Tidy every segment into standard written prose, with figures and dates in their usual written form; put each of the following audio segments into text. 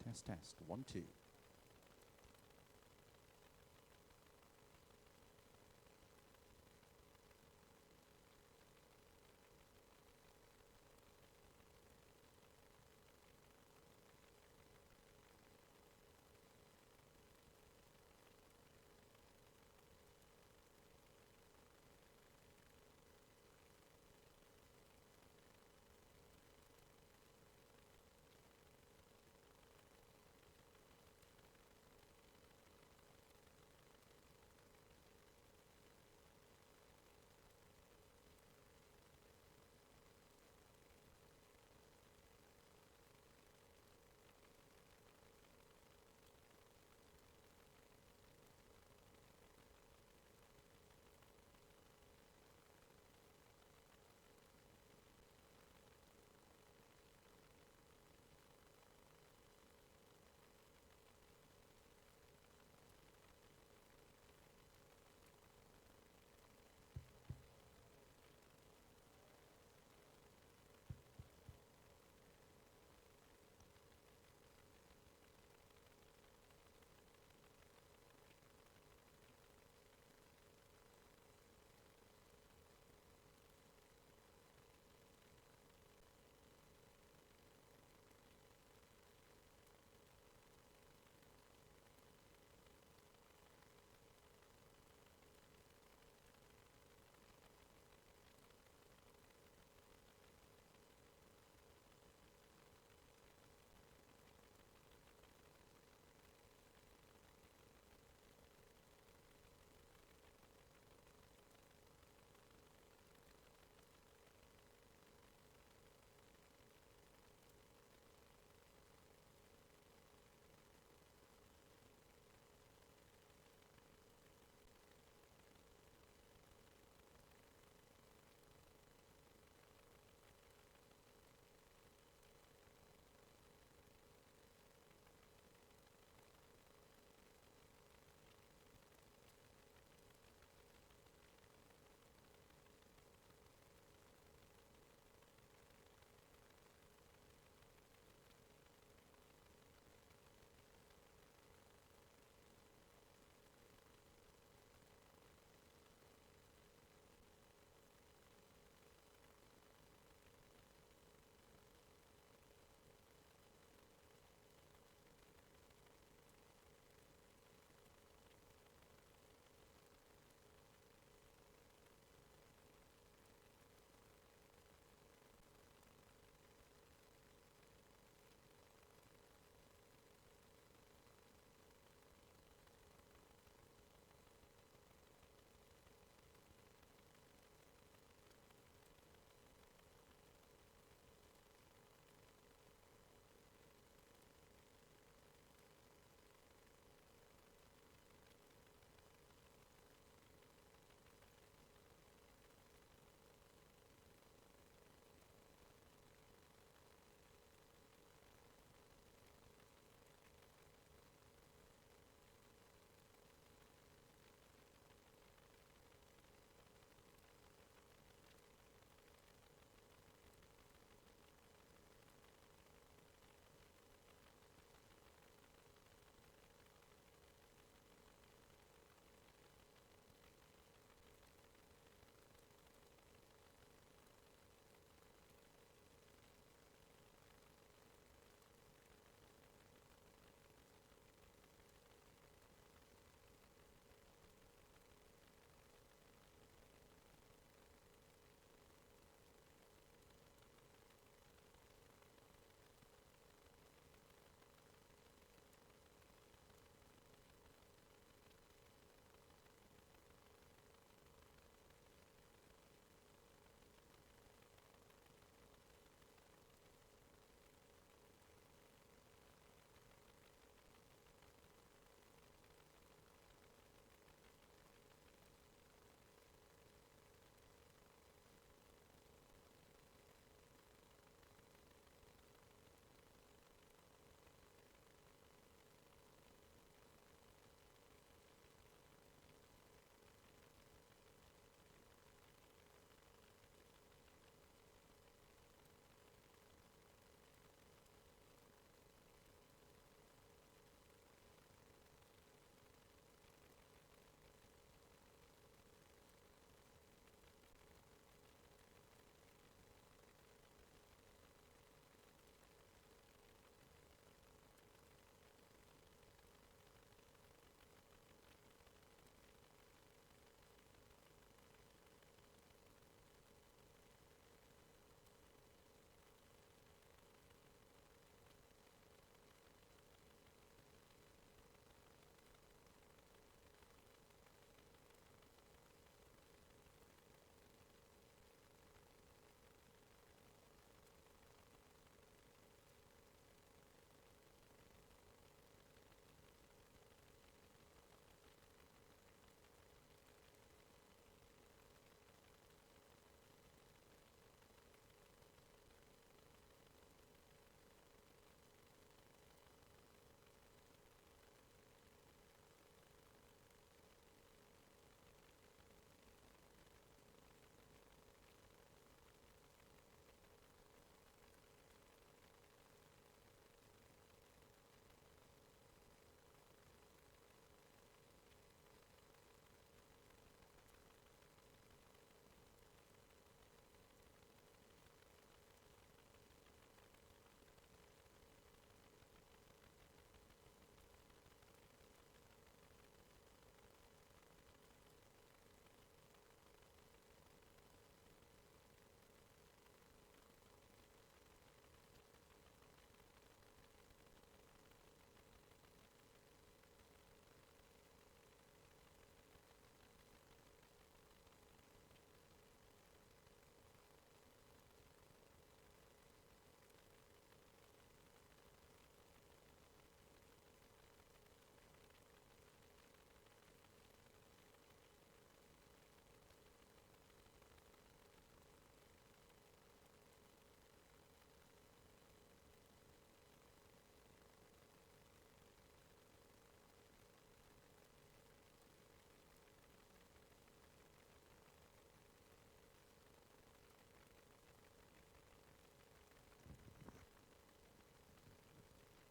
Test, test. 1, 2.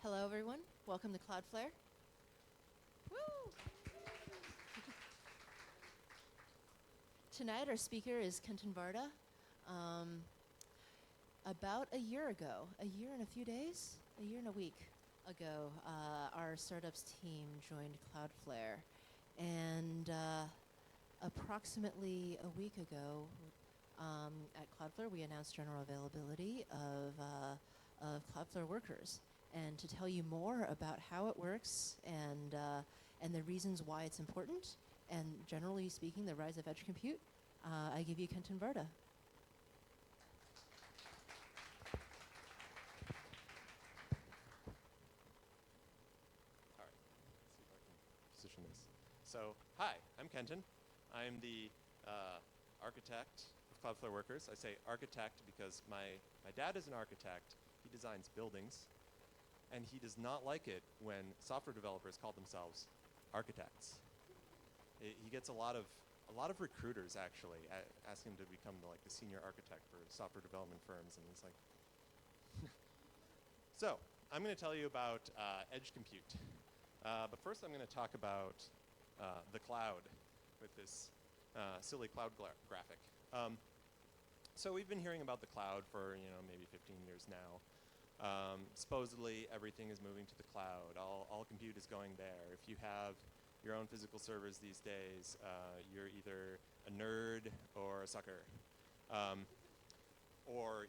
Hello, everyone. Welcome to Cloudflare. Woo! Tonight, our speaker is Kenton Varda. About a year ago, a year and a few days, a year and a week ago, our startups team joined Cloudflare. And approximately a week ago, at Cloudflare, we announced general availability of Cloudflare Workers. And to tell you more about how it works and the reasons why it's important, and generally speaking, the rise of edge compute, I give you Kenton Varda. All right, let's see if I can position this. So, hi, I'm Kenton. I'm the architect of Cloudflare Workers. I say architect because my dad is an architect. He designs buildings. And he does not like it when software developers call themselves architects. He gets a lot of recruiters actually ask him to become the senior architect for software development firms, and he's like. So I'm going to tell you about edge compute, but first I'm going to talk about the cloud with this silly cloud graphic. So we've been hearing about the cloud for maybe 15 years now. Supposedly everything is moving to the cloud. All compute is going there. If you have your own physical servers these days, you're either a nerd or a sucker, or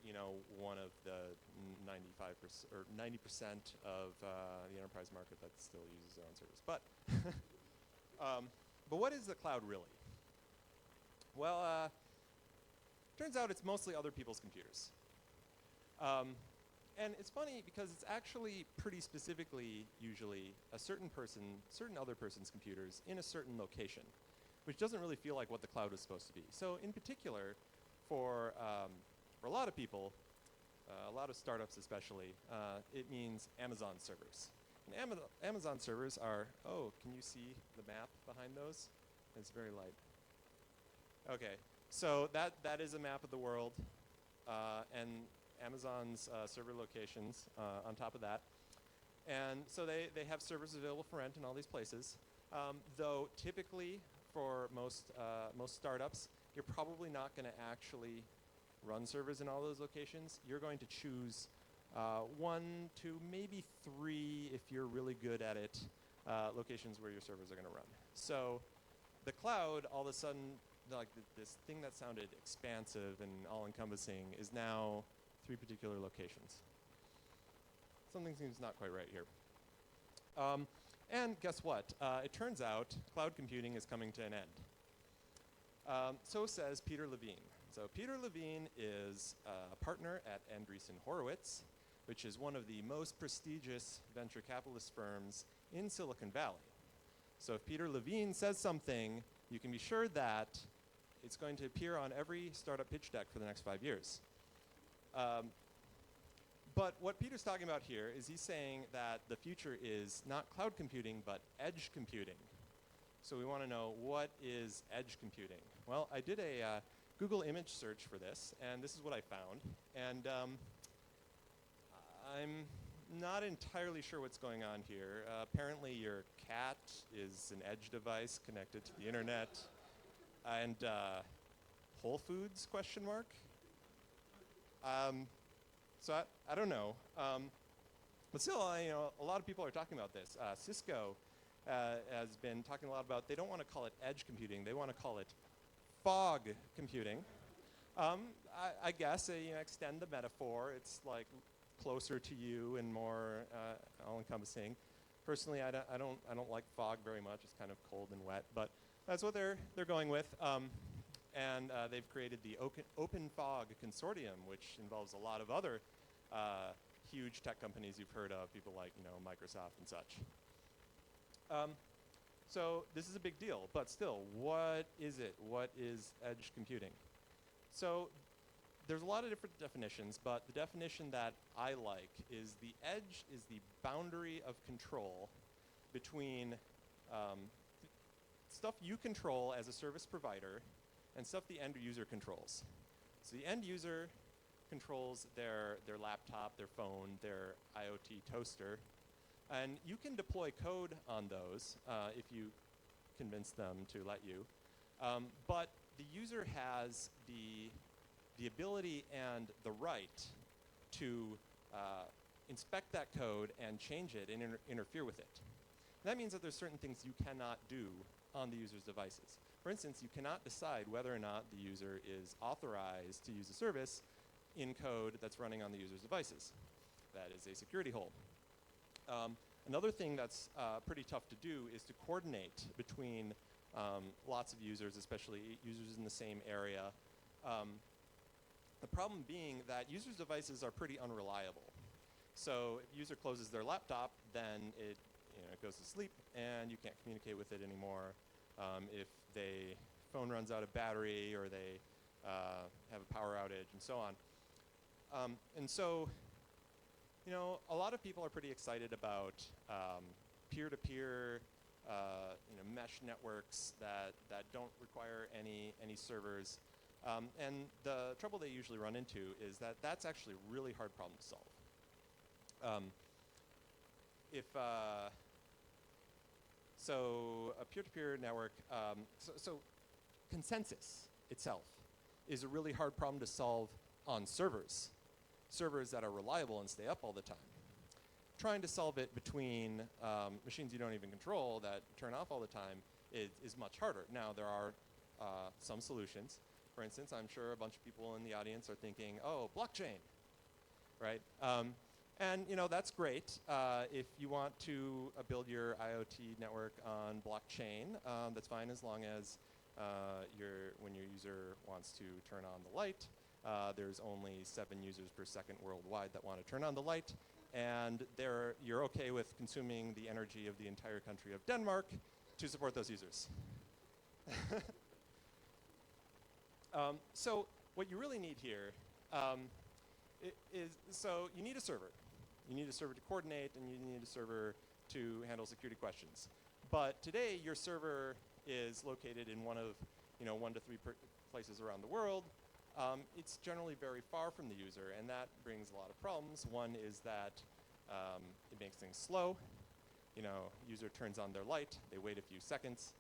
one of the 95% or 90% of the enterprise market that still uses their own servers. But but what is the cloud really? Well, turns out it's mostly other people's computers. And it's funny because it's actually pretty specifically usually a certain other person's computers in a certain location, which doesn't really feel like what the cloud is supposed to be. So in particular, for a lot of people, a lot of startups especially, it means Amazon servers. And Amazon servers are, can you see the map behind those? It's very light. Okay, so that is a map of the world, and Amazon's server locations on top of that. And so they have servers available for rent in all these places. Though typically for most startups, you're probably not going to actually run servers in all those locations. You're going to choose 1 to maybe 3, if you're really good at it, locations where your servers are going to run. So the cloud, all of a sudden, this thing that sounded expansive and all-encompassing is now 3 particular locations. Something seems not quite right here. And guess what? It turns out cloud computing is coming to an end. So says Peter Levine. So Peter Levine is a partner at Andreessen Horowitz, which is one of the most prestigious venture capitalist firms in Silicon Valley. So if Peter Levine says something, you can be sure that it's going to appear on every startup pitch deck for the next 5 years. But what Peter's talking about here is he's saying that the future is not cloud computing, but edge computing. So we want to know, what is edge computing? Well, I did a Google image search for this, and this is what I found. And I'm not entirely sure what's going on here. Apparently your cat is an edge device connected to the internet. And Whole Foods, question mark? So I don't know, but still, a lot of people are talking about this. Cisco has been talking a lot about, they don't want to call it edge computing, they want to call it fog computing. I guess extend the metaphor. It's like closer to you and more all-encompassing. Personally, I don't like fog very much. It's kind of cold and wet, but that's what they're going with. And they've created the Open Fog Consortium, which involves a lot of other huge tech companies you've heard of, people like Microsoft and such. So this is a big deal, but still, what is it? What is edge computing? So there's a lot of different definitions, but the definition that I like is the edge is the boundary of control between stuff you control as a service provider and stuff the end user controls. So the end user controls their laptop, their phone, their IoT toaster, And you can deploy code on those if you convince them to let you. But the user has the ability and the right to inspect that code and change it and interfere with it. That means that there's certain things you cannot do on the user's devices. For instance, you cannot decide whether or not the user is authorized to use a service in code that's running on the user's devices. That is a security hole. Another thing that's pretty tough to do is to coordinate between lots of users, especially users in the same area. The problem being that users' devices are pretty unreliable. So if a user closes their laptop, then it goes to sleep and you can't communicate with it anymore. If their phone runs out of battery or they have a power outage and so on. And so, a lot of people are pretty excited about peer-to-peer mesh networks that don't require any servers. And the trouble they usually run into is that that's actually a really hard problem to solve. So a peer-to-peer network, so consensus itself is a really hard problem to solve on servers that are reliable and stay up all the time. Trying to solve it between machines you don't even control that turn off all the time is much harder. Now, there are some solutions. For instance, I'm sure a bunch of people in the audience are thinking, oh, blockchain, right? And that's great. If you want to build your IoT network on blockchain, that's fine as long as when your user wants to turn on the light, there's only 7 users per second worldwide that want to turn on the light, and you're okay with consuming the energy of the entire country of Denmark to support those users. So what you really need here so you need a server. You need a server to coordinate, and you need a server to handle security questions. But today, your server is located in one of 1 to 3 places around the world. It's generally very far from the user, and that brings a lot of problems. One is that it makes things slow. User turns on their light, they wait a few seconds.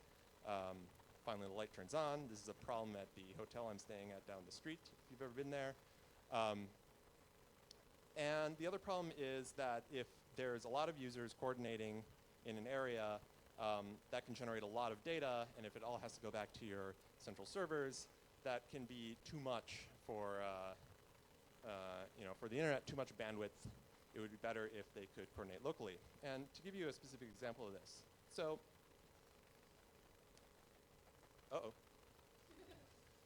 Finally, the light turns on. This is a problem at the hotel I'm staying at down the street, if you've ever been there. And the other problem is that if there's a lot of users coordinating in an area, that can generate a lot of data, and if it all has to go back to your central servers, that can be too much for the internet, too much bandwidth. It would be better if they could coordinate locally. And to give you a specific example of this, so,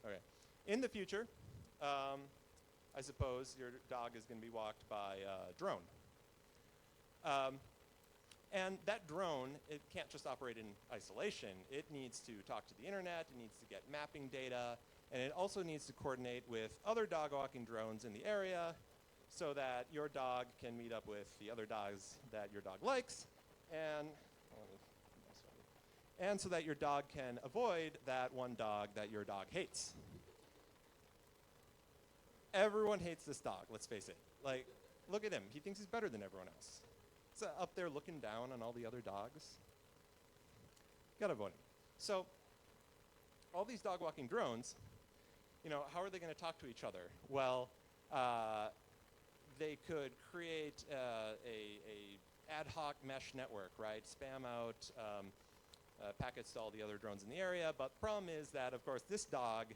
okay. In the future, I suppose your dog is going to be walked by a drone. And that drone, it can't just operate in isolation. It needs to talk to the internet, it needs to get mapping data, and it also needs to coordinate with other dog walking drones in the area so that your dog can meet up with the other dogs that your dog likes, and so that your dog can avoid that one dog that your dog hates. Everyone hates this dog, let's face it. Like, look at him. He thinks he's better than everyone else. He's up there looking down on all the other dogs. Gotta avoid him. So, all these dog walking drones, how are they going to talk to each other? Well, they could create a ad hoc mesh network, right? Spam out packets to all the other drones in the area. But the problem is that, of course, this dog,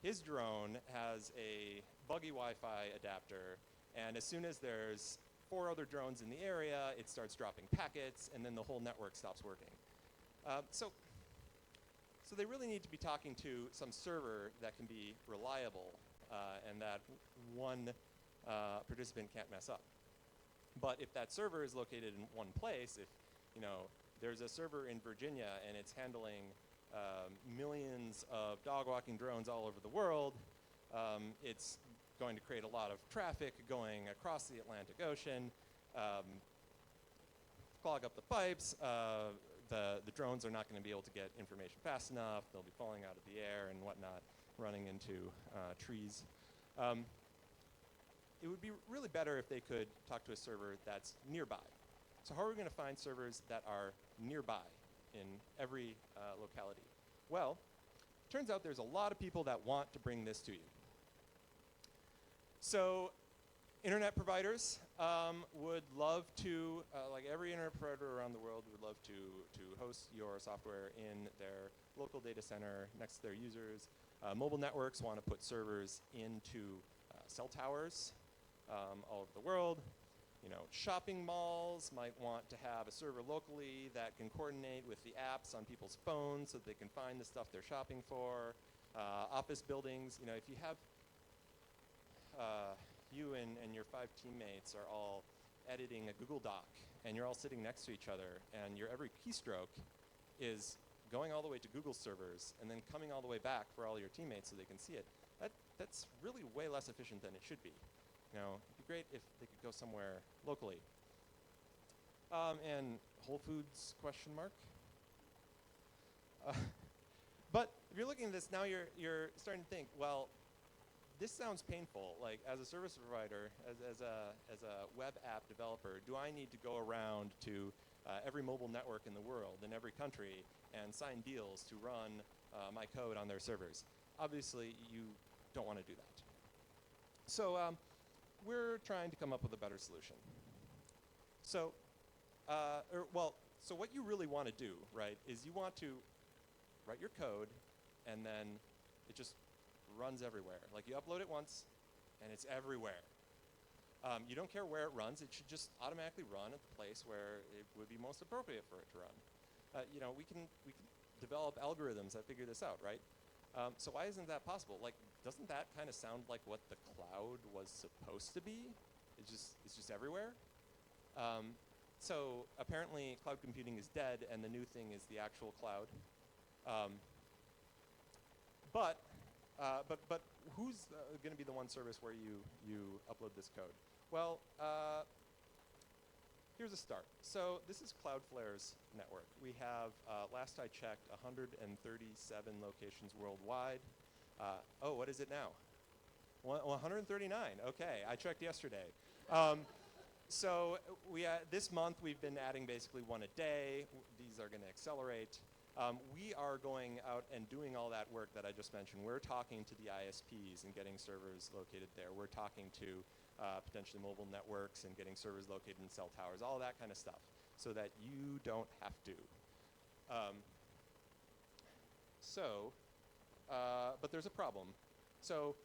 his drone has a buggy Wi-Fi adapter, and as soon as there's 4 other drones in the area, it starts dropping packets, and then the whole network stops working. So they really need to be talking to some server that can be reliable and that one participant can't mess up. But if that server is located in one place, if there's a server in Virginia and it's handling millions of dog walking drones all over the world, it's going to create a lot of traffic going across the Atlantic Ocean, clog up the pipes. The drones are not going to be able to get information fast enough. They'll be falling out of the air and whatnot, running into trees. It would be really better if they could talk to a server that's nearby. So how are we going to find servers that are nearby in every locality? Well, turns out there's a lot of people that want to bring this to you. So internet providers would love to, like every internet provider around the world would love to host your software in their local data center next to their users. Mobile networks want to put servers into cell towers all over the world. You know, shopping malls might want to have a server locally that can coordinate with the apps on people's phones so that they can find the stuff they're shopping for. Office buildings, you know, if you have you and your 5 teammates are all editing a Google Doc and you're all sitting next to each other and your every keystroke is going all the way to Google servers and then coming all the way back for all your teammates so they can see it, that's really way less efficient than it should be. You know, it'd be great if they could go somewhere locally. And Whole Foods, question mark? But if you're looking at this, now you're starting to think, well, this sounds painful. Like, as a service provider, as a web app developer, do I need to go around to every mobile network in the world, in every country, and sign deals to run my code on their servers? Obviously, you don't want to do that. So we're trying to come up with a better solution. So, so what you really want to do, right, is you want to write your code, and then it just runs everywhere. Like, you upload it once, and it's everywhere. You don't care where it runs. It should just automatically run at the place where it would be most appropriate for it to run. You know, we can develop algorithms that figure this out, right? So why isn't that possible? Like, doesn't that kind of sound like what the cloud was supposed to be? It's just everywhere. So apparently, cloud computing is dead, and the new thing is the actual cloud. But who's going to be the one service where you upload this code? Well, here's a start. So this is Cloudflare's network. We have, last I checked, 137 locations worldwide. Oh, what is it now? 139. Okay, I checked yesterday. So this month we've been adding basically one a day. These are going to accelerate. We are going out and doing all that work that I just mentioned. We're talking to the ISPs and getting servers located there. We're talking to potentially mobile networks and getting servers located in cell towers, all that kind of stuff, so that you don't have to. But there's a problem. So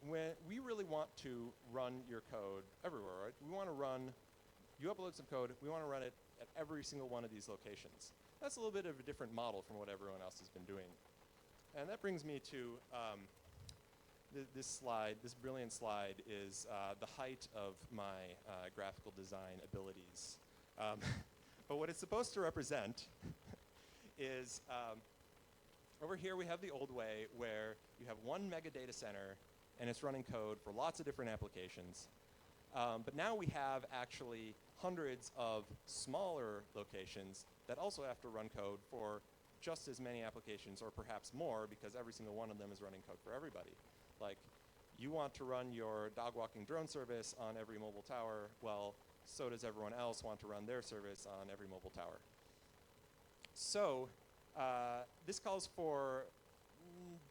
when we really want to run your code everywhere, right? We want to run, you upload some code, we want to run it at every single one of these locations. That's a little bit of a different model from what everyone else has been doing. And that brings me to this slide. This brilliant slide is the height of my graphical design abilities. But what it's supposed to represent is over here we have the old way where you have one mega data center and it's running code for lots of different applications. But now we have actually hundreds of smaller locations that also have to run code for just as many applications, or perhaps more, because every single one of them is running code for everybody. Like, you want to run your dog walking drone service on every mobile tower, well, so does everyone else want to run their service on every mobile tower. So this calls for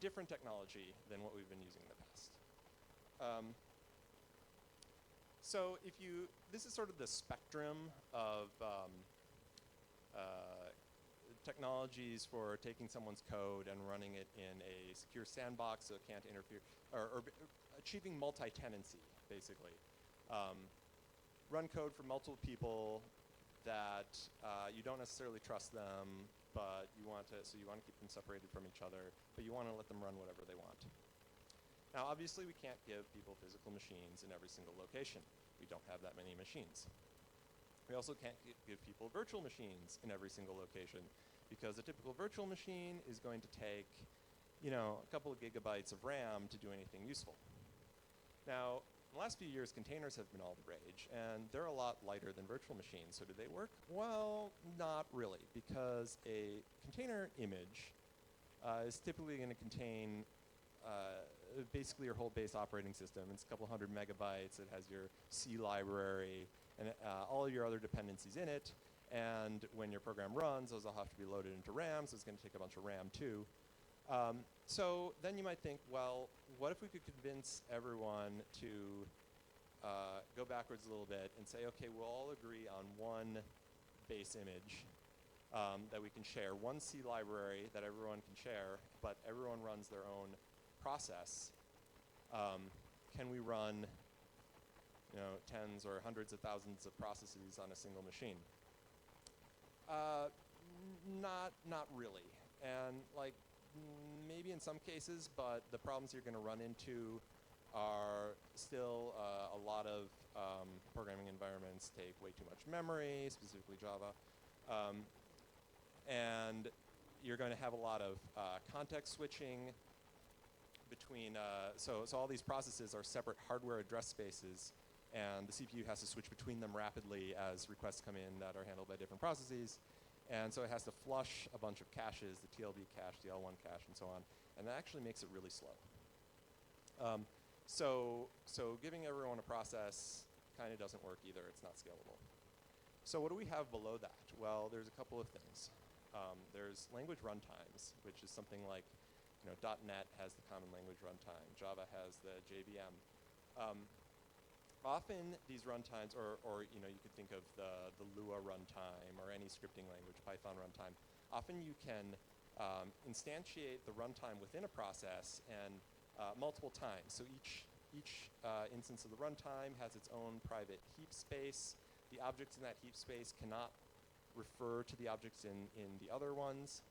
different technology than what we've been using in the past. So this is sort of the spectrum of technologies for taking someone's code and running it in a secure sandbox so it can't interfere, or achieving multi-tenancy, basically. Run code for multiple people that you don't necessarily trust them, but you want to keep them separated from each other, but you want to let them run whatever they want. Now, obviously, we can't give people physical machines in every single location. We don't have that many machines. We also can't give people virtual machines in every single location, because a typical virtual machine is going to take, you know, a couple of gigabytes of RAM to do anything useful. Now, in the last few years, containers have been all the rage, and they're a lot lighter than virtual machines. So do they work? Well, not really, because a container image is typically going to contain basically your whole base operating system. It's a couple hundred megabytes. It has your C library. all of your other dependencies in it. And when your program runs, those all have to be loaded into RAM, so it's going to take a bunch of RAM too. So then you might think, well, what if we could convince everyone to go backwards a little bit and say, okay, we'll all agree on one base image that we can share, one C library that everyone can share, but everyone runs their own process. Can we run tens or hundreds of thousands of processes on a single machine? Not really. And like maybe in some cases, but the problems you're going to run into are still a lot of programming environments take way too much memory, specifically Java. And you're going to have a lot of context switching between, so all these processes are separate hardware address spaces, and the CPU has to switch between them rapidly as requests come in that are handled by different processes. And so it has to flush a bunch of caches, the TLB cache, the L1 cache, and so on. And that actually makes it really slow. So giving everyone a process kind of doesn't work either. It's not scalable. So what do we have below that? Well, there's a couple of things. There's language runtimes, which is something like, .NET has the Common Language Runtime. Java has the JVM. Often these runtimes, or you could think of the Lua runtime or any scripting language, Python runtime. Often you can instantiate the runtime within a process and multiple times. So each instance of the runtime has its own private heap space. The objects in that heap space cannot refer to the objects in the other ones.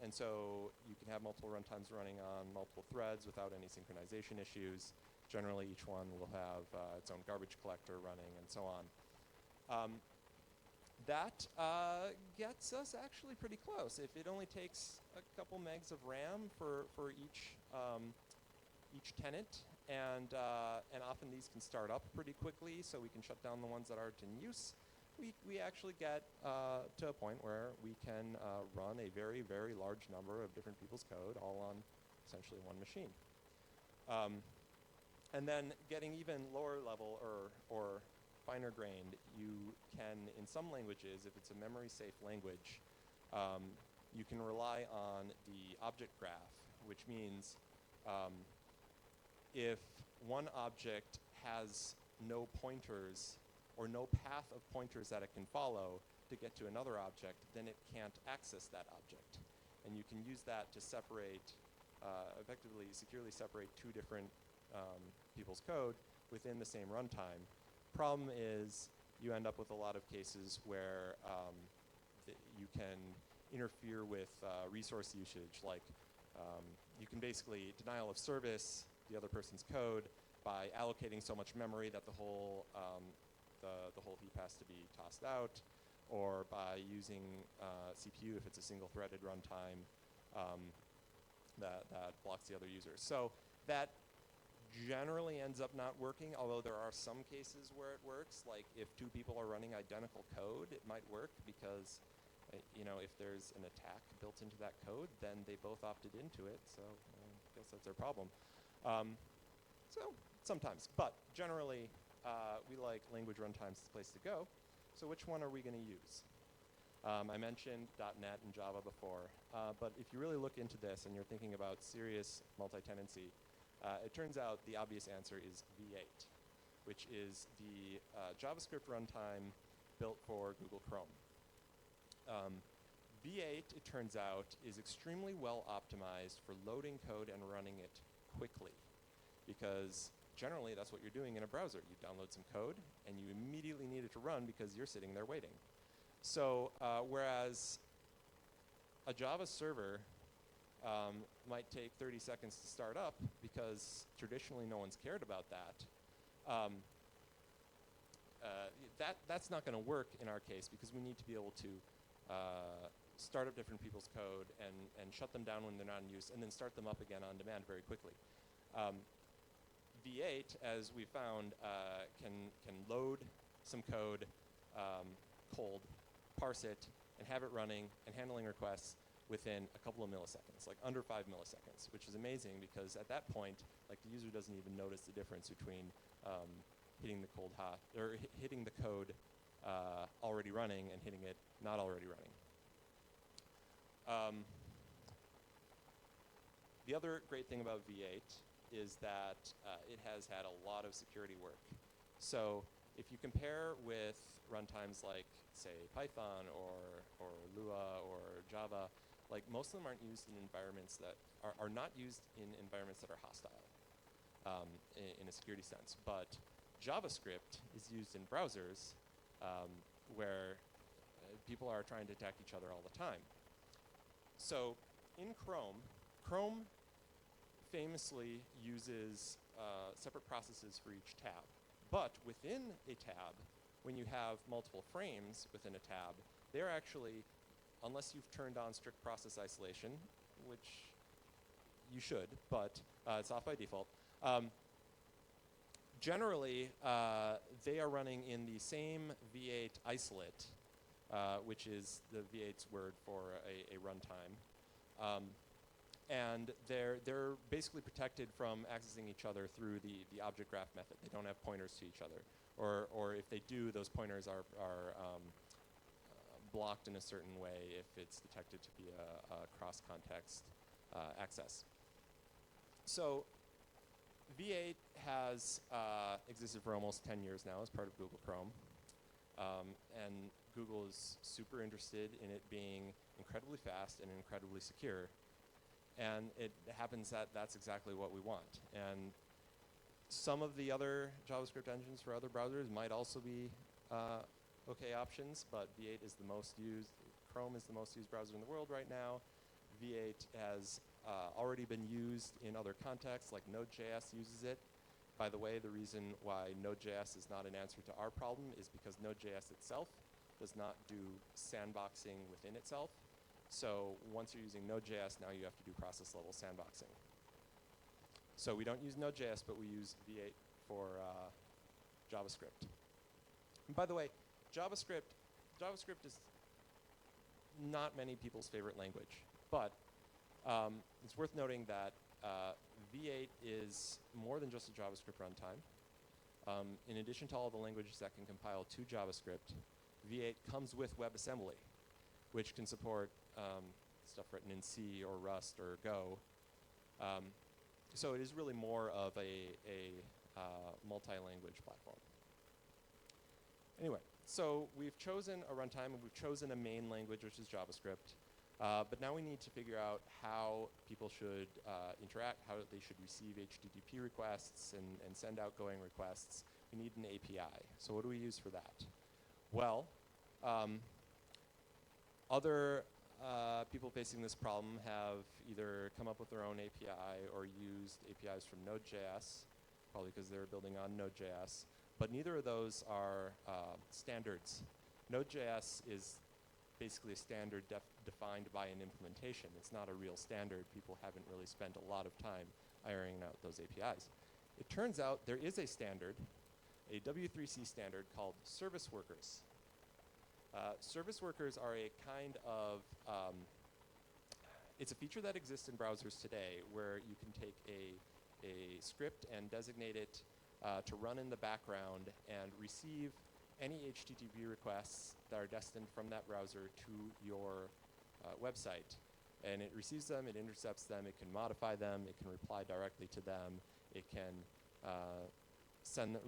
And so you can have multiple runtimes running on multiple threads without any synchronization issues. Generally, each one will have its own garbage collector running and so on. That gets us actually pretty close. If it only takes a couple megs of RAM for each tenant, and often these can start up pretty quickly, so we can shut down the ones that aren't in use. We actually get to a point where we can run a very, very large number of different people's code all on essentially one machine. And then getting even lower level or finer grained, you can, in some languages, if it's a memory safe language, you can rely on the object graph, which means if one object has no pointers or no path of pointers that it can follow to get to another object, then it can't access that object. And you can use that to separate, effectively securely separate two different people's code within the same runtime. Problem is you end up with a lot of cases where you can interfere with resource usage, like you can basically denial of service the other person's code by allocating so much memory that the whole heap has to be tossed out, or by using CPU if it's a single-threaded runtime that blocks the other users. So that generally ends up not working, although there are some cases where it works. Like if two people are running identical code, it might work because if there's an attack built into that code, then they both opted into it, so I guess that's their problem. So sometimes, but generally we like language runtimes as the place to go. So which one are we going to use? I mentioned .NET and Java before, but if you really look into this and you're thinking about serious multi-tenancy, it turns out the obvious answer is V8, which is the JavaScript runtime built for Google Chrome. V8, it turns out, is extremely well optimized for loading code and running it quickly, because generally that's what you're doing in a browser. You download some code and you immediately need it to run because you're sitting there waiting. So whereas a Java server might take 30 seconds to start up because traditionally no one's cared about that, that's not going to work in our case because we need to be able to start up different people's code and shut them down when they're not in use and then start them up again on demand very quickly. V8, as we found, can load some code cold, parse it, and have it running and handling requests within a couple of milliseconds, like under 5 milliseconds, which is amazing because at that point, like the user doesn't even notice the difference between hitting the hitting the code already running and hitting it not already running. The other great thing about V8 is that it has had a lot of security work. So if you compare with runtimes like, say, Python or Lua or Java, like most of them aren't used in environments that are not used in environments that are hostile in a security sense. But JavaScript is used in browsers where people are trying to attack each other all the time. So in Chrome famously uses separate processes for each tab. But within a tab, when you have multiple frames within a tab, they're actually, unless you've turned on strict process isolation, which you should, but it's off by default, generally, they are running in the same V8 isolate, which is the V8's word for a runtime. And they're basically protected from accessing each other through the object graph method. They don't have pointers to each other. Or if they do, those pointers are blocked in a certain way if it's detected to be a cross-context access. So V8 has existed for almost 10 years now as part of Google Chrome. And Google is super interested in it being incredibly fast and incredibly secure. And it happens that that's exactly what we want. And some of the other JavaScript engines for other browsers might also be okay options, but V8 is the most used. Chrome is the most used browser in the world right now. V8 has already been used in other contexts, like Node.js uses it. By the way, the reason why Node.js is not an answer to our problem is because Node.js itself does not do sandboxing within itself. So once you're using Node.js, now you have to do process level sandboxing. So we don't use Node.js, but we use V8 for JavaScript. And by the way, JavaScript is not many people's favorite language, but it's worth noting that V8 is more than just a JavaScript runtime. In addition to all the languages that can compile to JavaScript, V8 comes with WebAssembly, which can support stuff written in C or Rust or Go. So it is really more of a multi-language platform. Anyway, so we've chosen a runtime and we've chosen a main language, which is JavaScript. But now we need to figure out how people should interact, how they should receive HTTP requests and send outgoing requests. We need an API. So what do we use for that? Well, other people facing this problem have either come up with their own API or used APIs from Node.js, probably because they're building on Node.js. But neither of those are standards. Node.js is basically a standard defined by an implementation. It's not a real standard. People haven't really spent a lot of time ironing out those APIs. It turns out there is a standard, a W3C standard called service workers. Service workers are a kind of, it's a feature that exists in browsers today where you can take a script and designate it to run in the background and receive any HTTP requests that are destined from that browser to your website. And it receives them, it intercepts them, it can modify them, it can reply directly to them, it can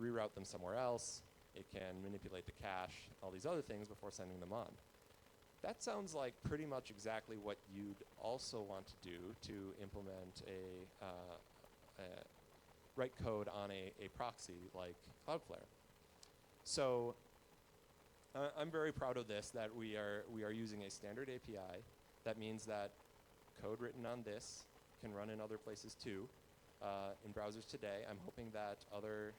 reroute them somewhere else, it can manipulate the cache, all these other things before sending them on. That sounds like pretty much exactly what you'd also want to do to implement write code on a proxy like Cloudflare. So I'm very proud of this, that we are using a standard API. That means that code written on this can run in other places too, in browsers today. I'm hoping that other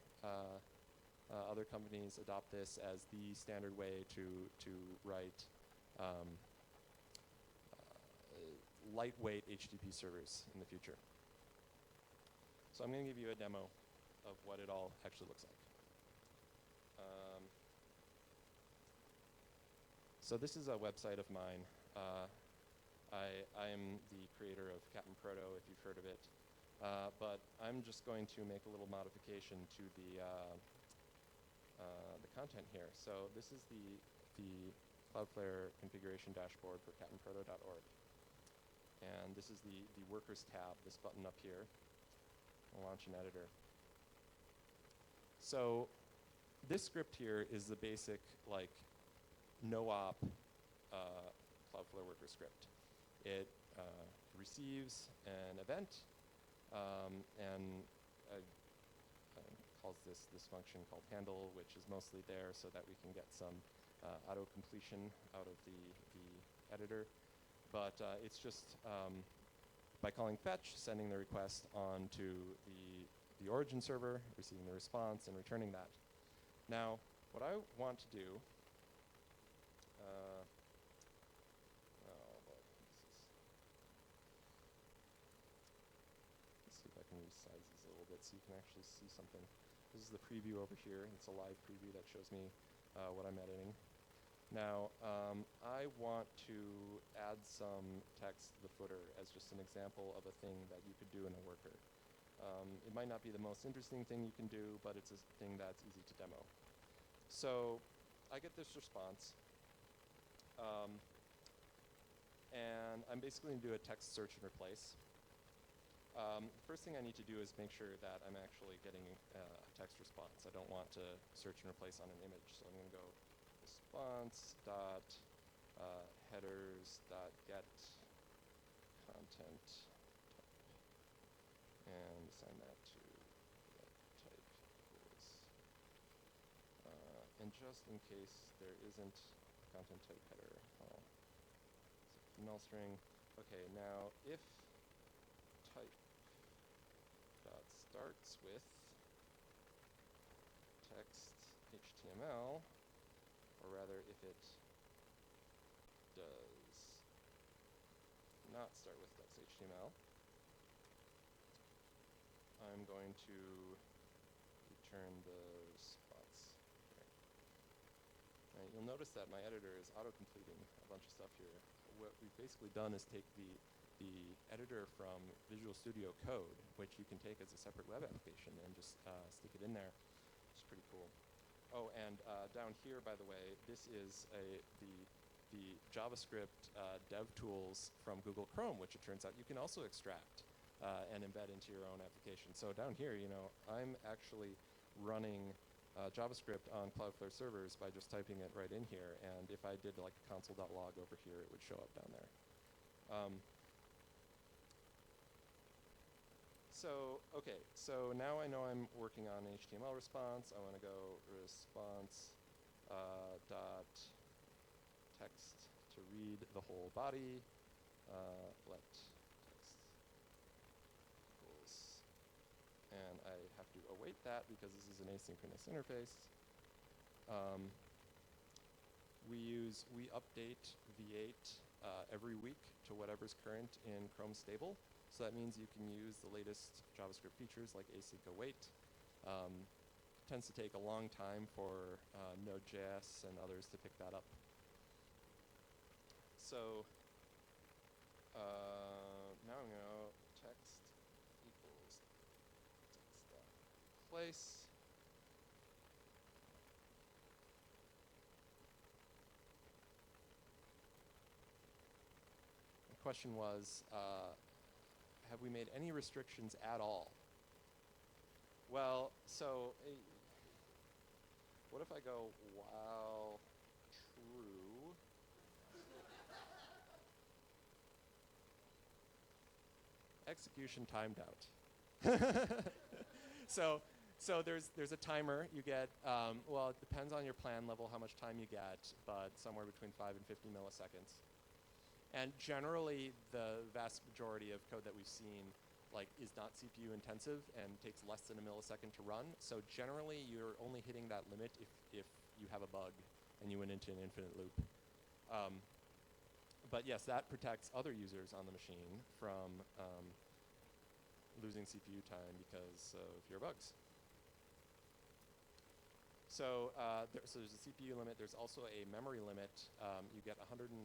companies adopt this as the standard way to write lightweight HTTP servers in the future. So I'm going to give you a demo of what it all actually looks like. So this is a website of mine. I am the creator of Captain Proto, if you've heard of it. But I'm just going to make a little modification to the content here. So this is the Cloudflare configuration dashboard for kentonvarda.org. And this is the Workers tab, this button up here. I'll launch an editor. So this script here is the basic, like, no-op Cloudflare Workers script. It receives an event and calls this function called handle, which is mostly there so that we can get some auto-completion out of the editor. But it's just by calling fetch, sending the request on to the origin server, receiving the response, and returning that. Now, what I want to do, let's see if I can resize these a little bit so you can actually see something. This is the preview over here. It's a live preview that shows me what I'm editing. Now, I want to add some text to the footer as just an example of a thing that you could do in a worker. It might not be the most interesting thing you can do, but it's a thing that's easy to demo. So I get this response, and I'm basically going to do a text search and replace. The first thing I need to do is make sure that I'm actually getting a text response. I don't want to search and replace on an image, so I'm going to go response dot headers dot get content type, and assign that to get type equals. And just in case there isn't content type header, I'll set null string. Okay, now if type dot starts with text HTML, or rather if it does not start with text HTML, I'm going to return the response here. Now you'll notice that my editor is auto-completing a bunch of stuff here. What we've basically done is take the editor from Visual Studio Code, which you can take as a separate web application, and just stick it in there, which is pretty cool. Oh, and down here, by the way, this is the JavaScript dev tools from Google Chrome, which it turns out you can also extract and embed into your own application. So down here, you know, I'm actually running JavaScript on Cloudflare servers by just typing it right in here. And if I did like console.log over here, it would show up down there. Okay, so now I know I'm working on an HTML response. I want to go response dot text to read the whole body. Let text equals, and I have to await that because this is an asynchronous interface. We update V8 every week to whatever's current in Chrome stable. So that means you can use the latest JavaScript features like async await. Tends to take a long time for Node.js and others to pick that up. So now I'm going to go text equals text.place. The question was, have we made any restrictions at all? Well, so what if I go while true? Execution timed out. So there's a timer. You get, well, it depends on your plan level how much time you get, but somewhere between 5 and 50 milliseconds. And generally, the vast majority of code that we've seen is not CPU intensive and takes less than a millisecond to run. So generally, you're only hitting that limit if you have a bug and you went into an infinite loop. But yes, that protects other users on the machine from losing CPU time because of your bugs. So there's a CPU limit. There's also a memory limit. You get 128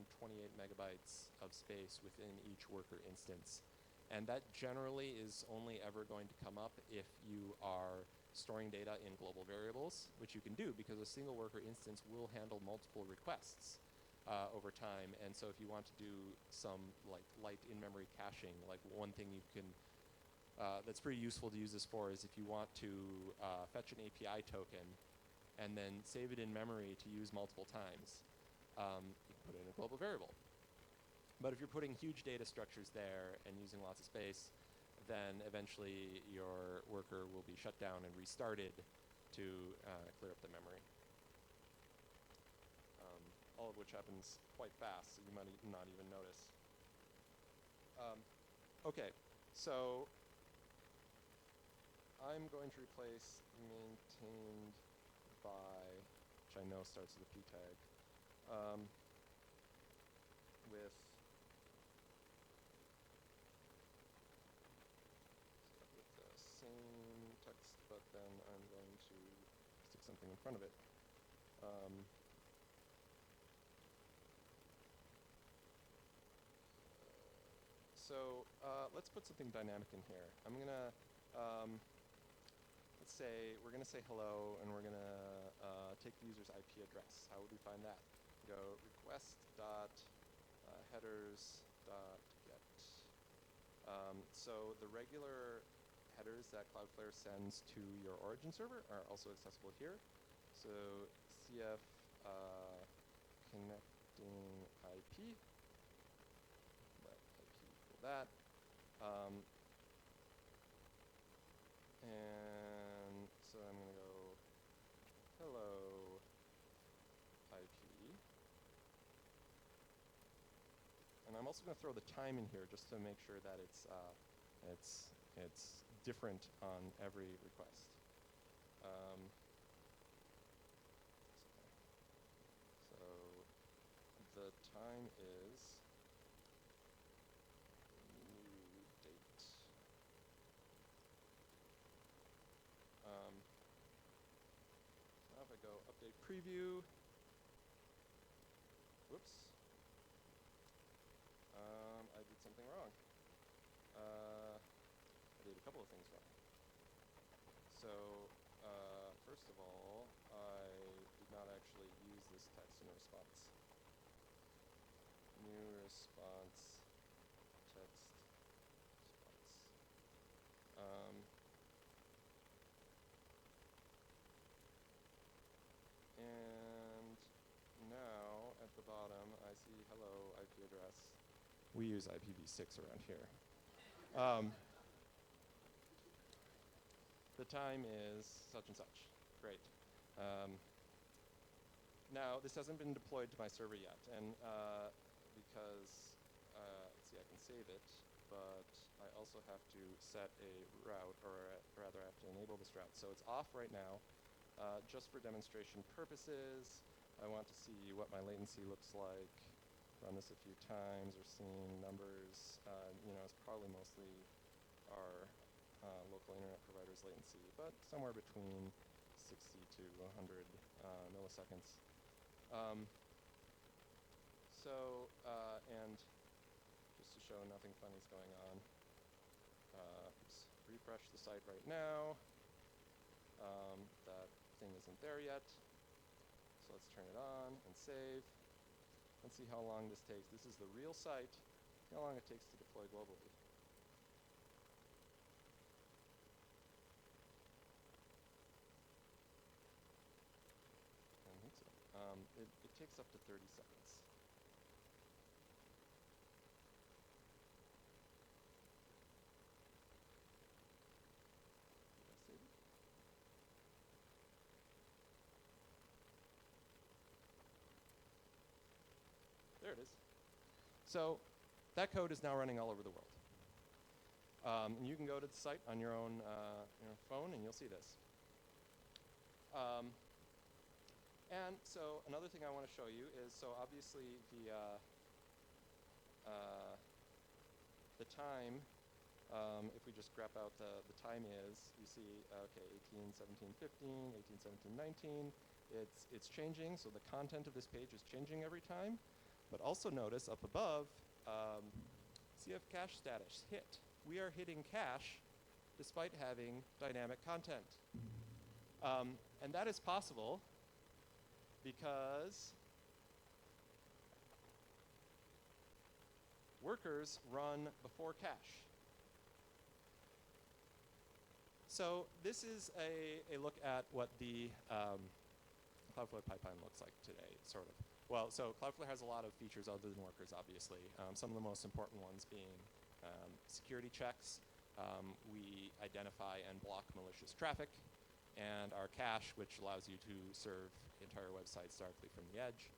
megabytes of space within each worker instance. And that generally is only ever going to come up if you are storing data in global variables, which you can do because a single worker instance will handle multiple requests over time. And so if you want to do some like light in-memory caching, like one thing you can, that's pretty useful to use this for is if you want to fetch an API token and then save it in memory to use multiple times, you can put it in a global variable. But if you're putting huge data structures there and using lots of space, then eventually your worker will be shut down and restarted to clear up the memory. All of which happens quite fast, so you might not even notice. Okay, so I'm going to replace maintained by, which I know starts with a p tag, with the same text, but then I'm going to stick something in front of it. So let's put something dynamic in here. I'm gonna, let's say, we're gonna say hello, and we're gonna take the user's IP address. How would we find that? Go request dot headers dot get. So the regular headers that Cloudflare sends to your origin server are also accessible here. So cf connecting IP. That. And so I'm going to go hello IP. And I'm also going to throw the time in here just to make sure that it's different on every request. So the time is now if I go update preview, whoops, I did something wrong. I did a couple of things wrong. So first of all, I did not actually use this text in response. New response text response. And now at the bottom, I see hello IP address. We use IPv6 around here. The time is such and such. Great. Now, this hasn't been deployed to my server yet, and because, let's see, I can save it, but I also have to set a route, or rather I have to enable this route. So it's off right now. Just for demonstration purposes, I want to see what my latency looks like. Run this a few times. We're seeing numbers. It's probably mostly our local internet provider's latency, but somewhere between 60 to 100 milliseconds. And just to show nothing funny is going on, refresh the site right now. That thing isn't there yet. So let's turn it on and save. Let's see how long this takes. This is the real site. See how long it takes to deploy globally. I don't think so. It takes up to 30 seconds. Did I save it? There it is. So that code is now running all over the world. And you can go to the site on your own phone, and you'll see this. And so another thing I want to show you is, so obviously the time, if we just grep out the time is, you see, okay, 18, 17, 15, 18, 17, 19. It's changing, so the content of this page is changing every time. But also notice up above, CF cache status hit. We are hitting cache despite having dynamic content. And that is possible because workers run before cache. So this is a look at what the Cloudflare pipeline looks like today, sort of. Well, so Cloudflare has a lot of features other than workers, obviously. Some of the most important ones being security checks. We identify and block malicious traffic, and our cache, which allows you to serve entire websites directly from the edge.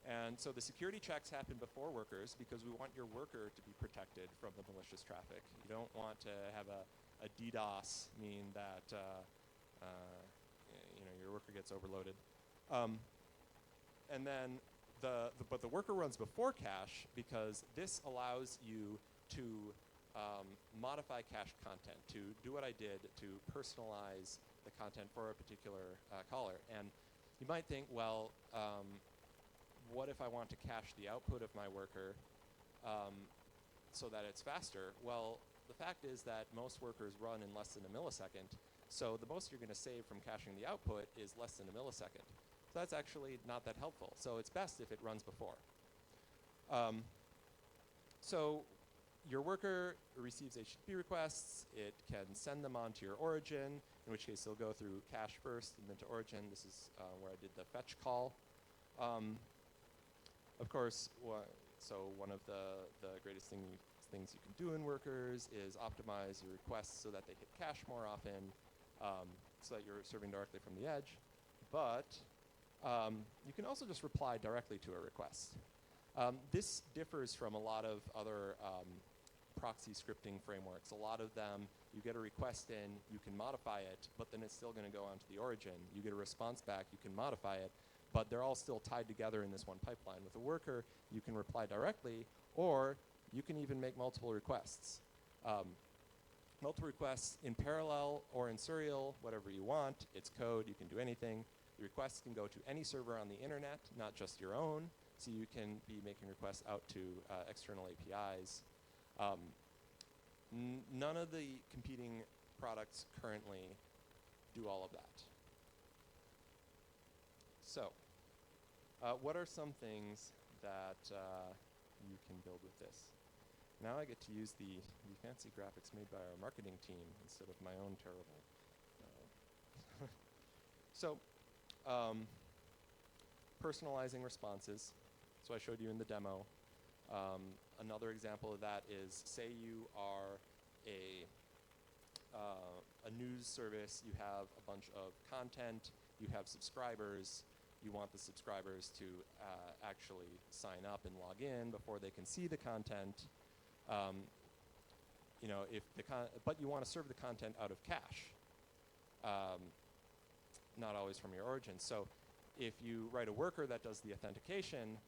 And so the security checks happen before workers because we want your worker to be protected from the malicious traffic. You don't want to have a DDoS mean that your worker gets overloaded. And then but the worker runs before cache because this allows you to modify cache content, to do what I did to personalize the content for a particular caller. And you might think, well, what if I want to cache the output of my worker so that it's faster? Well, the fact is that most workers run in less than a millisecond. So the most you're going to save from caching the output is less than a millisecond. So that's actually not that helpful. So it's best if it runs before. So your worker receives HTTP requests. It can send them on to your origin, in which case they'll go through cache first and then to origin. This is where I did the fetch call. Of course, so one of the greatest things you can do in workers is optimize your requests so that they hit cache more often, so that you're serving directly from the edge. But you can also just reply directly to a request. This differs from a lot of other proxy scripting frameworks. A lot of them, you get a request in, you can modify it, but then it's still going to go onto the origin. You get a response back, you can modify it, but they're all still tied together in this one pipeline. With a worker, you can reply directly, or you can even make multiple requests. Multiple requests in parallel or in serial, whatever you want. It's code, you can do anything. The requests can go to any server on the internet, not just your own, so you can be making requests out to external APIs. None of the competing products currently do all of that. So, what are some things that you can build with this? Now I get to use the fancy graphics made by our marketing team instead of my own terrible. So, personalizing responses. So I showed you in the demo. Another example of that is, say you are a news service, you have a bunch of content, you have subscribers, you want the subscribers to actually sign up and log in before they can see the content. But you want to serve the content out of cache, not always from your origin. So if you write a worker that does the authentication,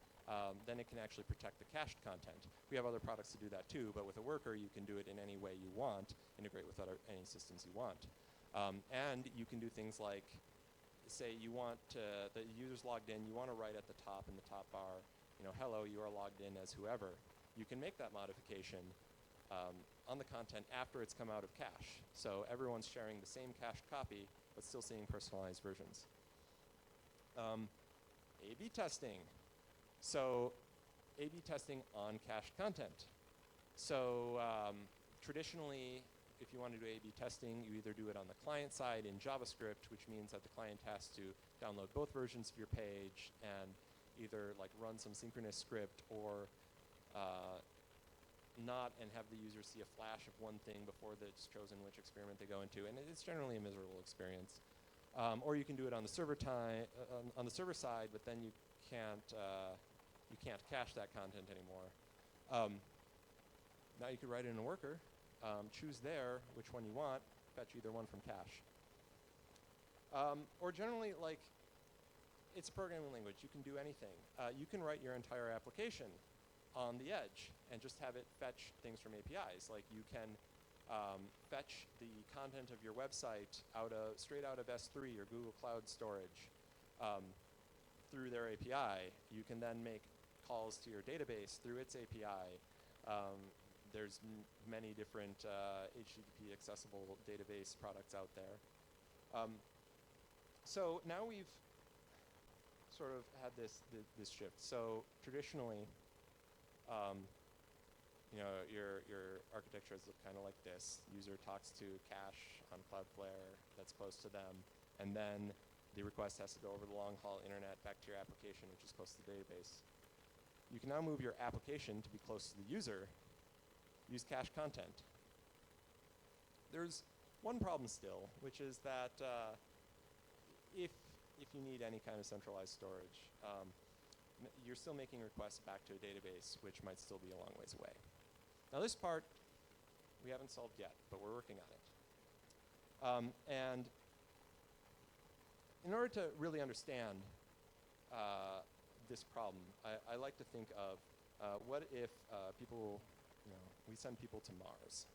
then it can actually protect the cached content. We have other products to do that too, but with a worker, you can do it in any way you want, integrate with any systems you want. And you can do things like, say you want the user's logged in, you want to write at the top in the top bar, hello, you are logged in as whoever. You can make that modification on the content after it's come out of cache. So everyone's sharing the same cached copy, but still seeing personalized versions. A/B testing. So A/B testing on cached content. So traditionally, if you want to do A/B testing, you either do it on the client side in JavaScript, which means that the client has to download both versions of your page and either like run some synchronous script or not, and have the user see a flash of one thing before it's chosen which experiment they go into, and it's generally a miserable experience. Or you can do it on the server on the server side, but then you can't cache that content anymore. Now you could write it in a worker, choose there which one you want, fetch either one from cache. Or generally, like, it's a programming language. You can do anything. You can write your entire application on the edge and just have it fetch things from APIs. Like you can fetch the content of your website straight out of S3 or Google Cloud Storage through their API. You can then make calls to your database through its API. There's many different HTTP accessible database products out there. So now we've sort of had this shift. So traditionally, your architecture has looked kind of like this. User talks to cache on Cloudflare that's close to them, and then the request has to go over the long haul internet back to your application, which is close to the database. You can now move your application to be close to the user, use cache content. There's one problem still, which is that if you need any kind of centralized storage, you're still making requests back to a database, which might still be a long ways away. Now this part we haven't solved yet, but we're working on it. And in order to really understand this problem, I like to think of what if people, we send people to Mars.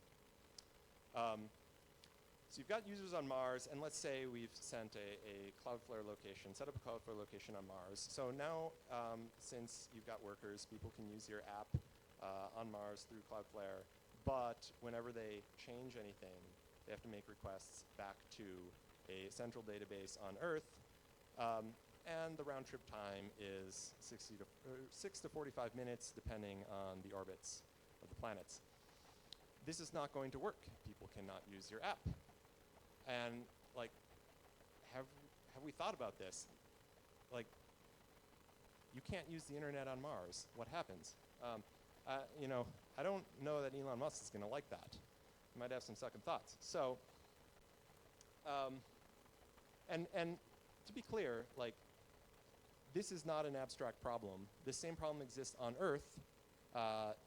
So you've got users on Mars, and let's say we've sent a Cloudflare location, set up a Cloudflare location on Mars. So now, since you've got workers, people can use your app on Mars through Cloudflare, but whenever they change anything, they have to make requests back to a central database on Earth, and the round trip time is 6 to 45 minutes, depending on the orbits of the planets. This is not going to work. People cannot use your app. And like, have we thought about this? Like, you can't use the internet on Mars. What happens? I don't know that Elon Musk is going to like that. He might have some second thoughts. So, and to be clear, like, this is not an abstract problem. The same problem exists on Earth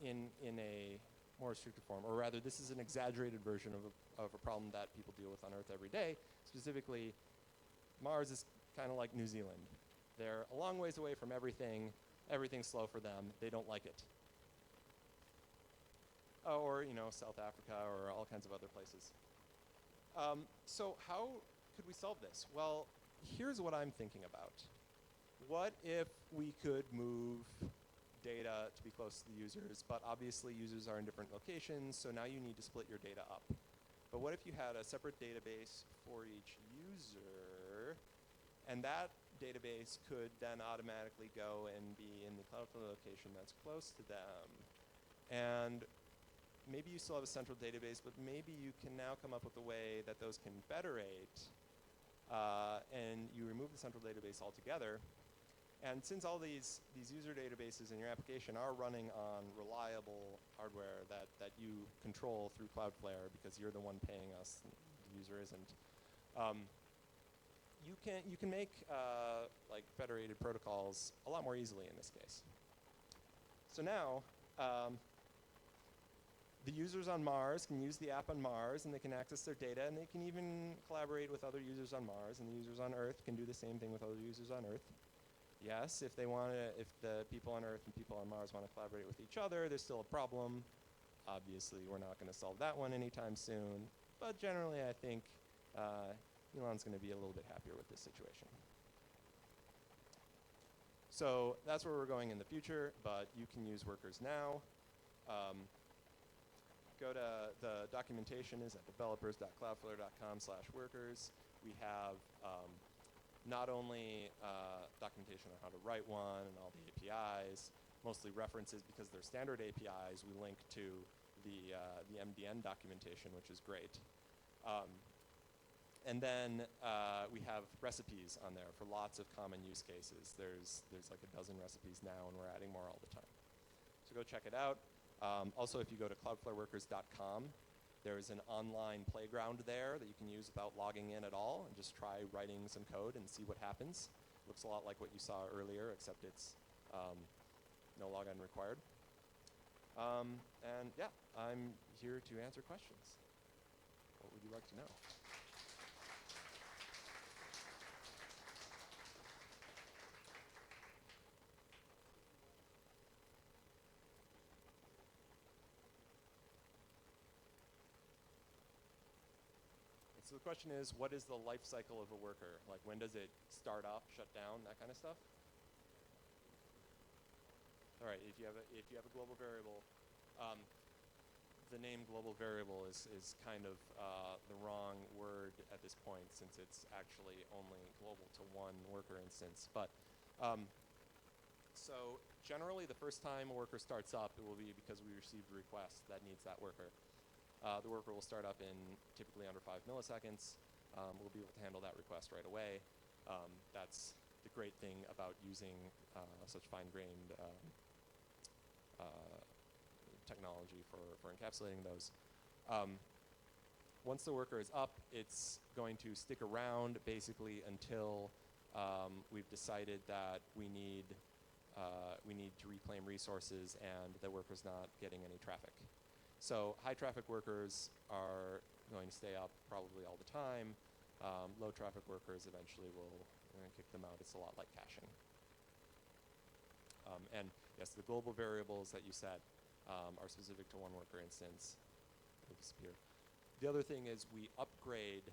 in a more restricted form, or rather, this is an exaggerated version of a problem that people deal with on Earth every day. Specifically, Mars is kind of like New Zealand. They're a long ways away from everything. Everything's slow for them. They don't like it. Or South Africa, or all kinds of other places. So how could we solve this? Well, here's what I'm thinking about. What if we could move data to be close to the users, but obviously users are in different locations, so now you need to split your data up. But what if you had a separate database for each user, and that database could then automatically go and be in the Cloudflare location that's close to them? And maybe you still have a central database, but maybe you can now come up with a way that those can federate, and you remove the central database altogether. And since all these user databases in your application are running on reliable hardware that you control through Cloudflare because you're the one paying us, the user isn't, you can make like federated protocols a lot more easily in this case. So now, the users on Mars can use the app on Mars, and they can access their data, and they can even collaborate with other users on Mars, and the users on Earth can do the same thing with other users on Earth. Yes, if the people on Earth and people on Mars want to collaborate with each other, there's still a problem. Obviously, we're not going to solve that one anytime soon, but generally I think Elon's going to be a little bit happier with this situation. So that's where we're going in the future, but you can use workers now. Go to the documentation is at developers.cloudflare.com/workers. We have not only documentation on how to write one and all the APIs, mostly references because they're standard APIs. We link to the MDN documentation, which is great. And then we have recipes on there for lots of common use cases. There's like a dozen recipes now, and we're adding more all the time. So go check it out. Also, if you go to cloudflareworkers.com, there's an online playground there that you can use without logging in at all, and just try writing some code and see what happens. Looks a lot like what you saw earlier, except it's no login required. And yeah, I'm here to answer questions. What would you like to know? So the question is, what is the life cycle of a worker? Like, when does it start up, shut down, that kind of stuff? All right, if you have a global variable, the name global variable is kind of the wrong word at this point, since it's actually only global to one worker instance. But so generally, the first time a worker starts up, it will be because we received a request that needs that worker. The worker will start up in typically under 5 milliseconds. We'll be able to handle that request right away. That's the great thing about using such fine-grained technology for encapsulating those. Once the worker is up, it's going to stick around basically until we've decided that we need to reclaim resources and the worker's not getting any traffic. So high traffic workers are going to stay up probably all the time. Low traffic workers eventually will kick them out. It's a lot like caching. And yes, the global variables that you set are specific to one worker instance. They disappear. The other thing is we upgrade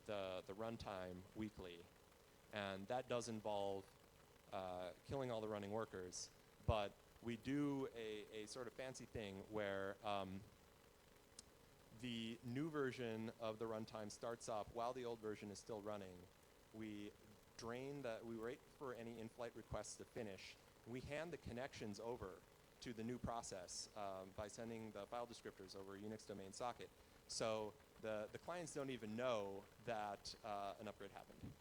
the runtime weekly, and that does involve killing all the running workers, but we do a sort of fancy thing where the new version of the runtime starts up while the old version is still running. We wait for any in-flight requests to finish. We hand the connections over to the new process by sending the file descriptors over a Unix domain socket. So the clients don't even know that an upgrade happened.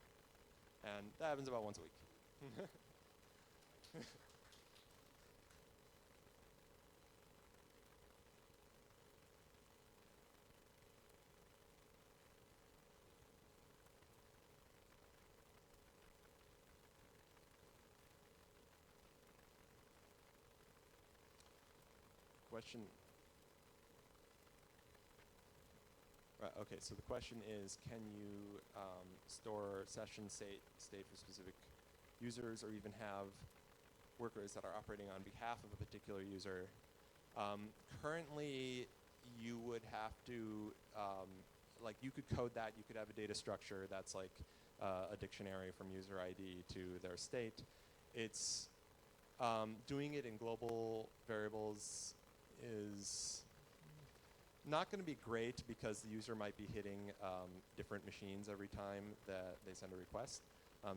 And that happens about once a week. Question. Right, okay, so the question is, can you store session state for specific users, or even have workers that are operating on behalf of a particular user? Currently, you would have to, like, you could code that. You could have a data structure that's like a dictionary from user ID to their state. It's doing it in global variables is not going to be great because the user might be hitting different machines every time that they send a request.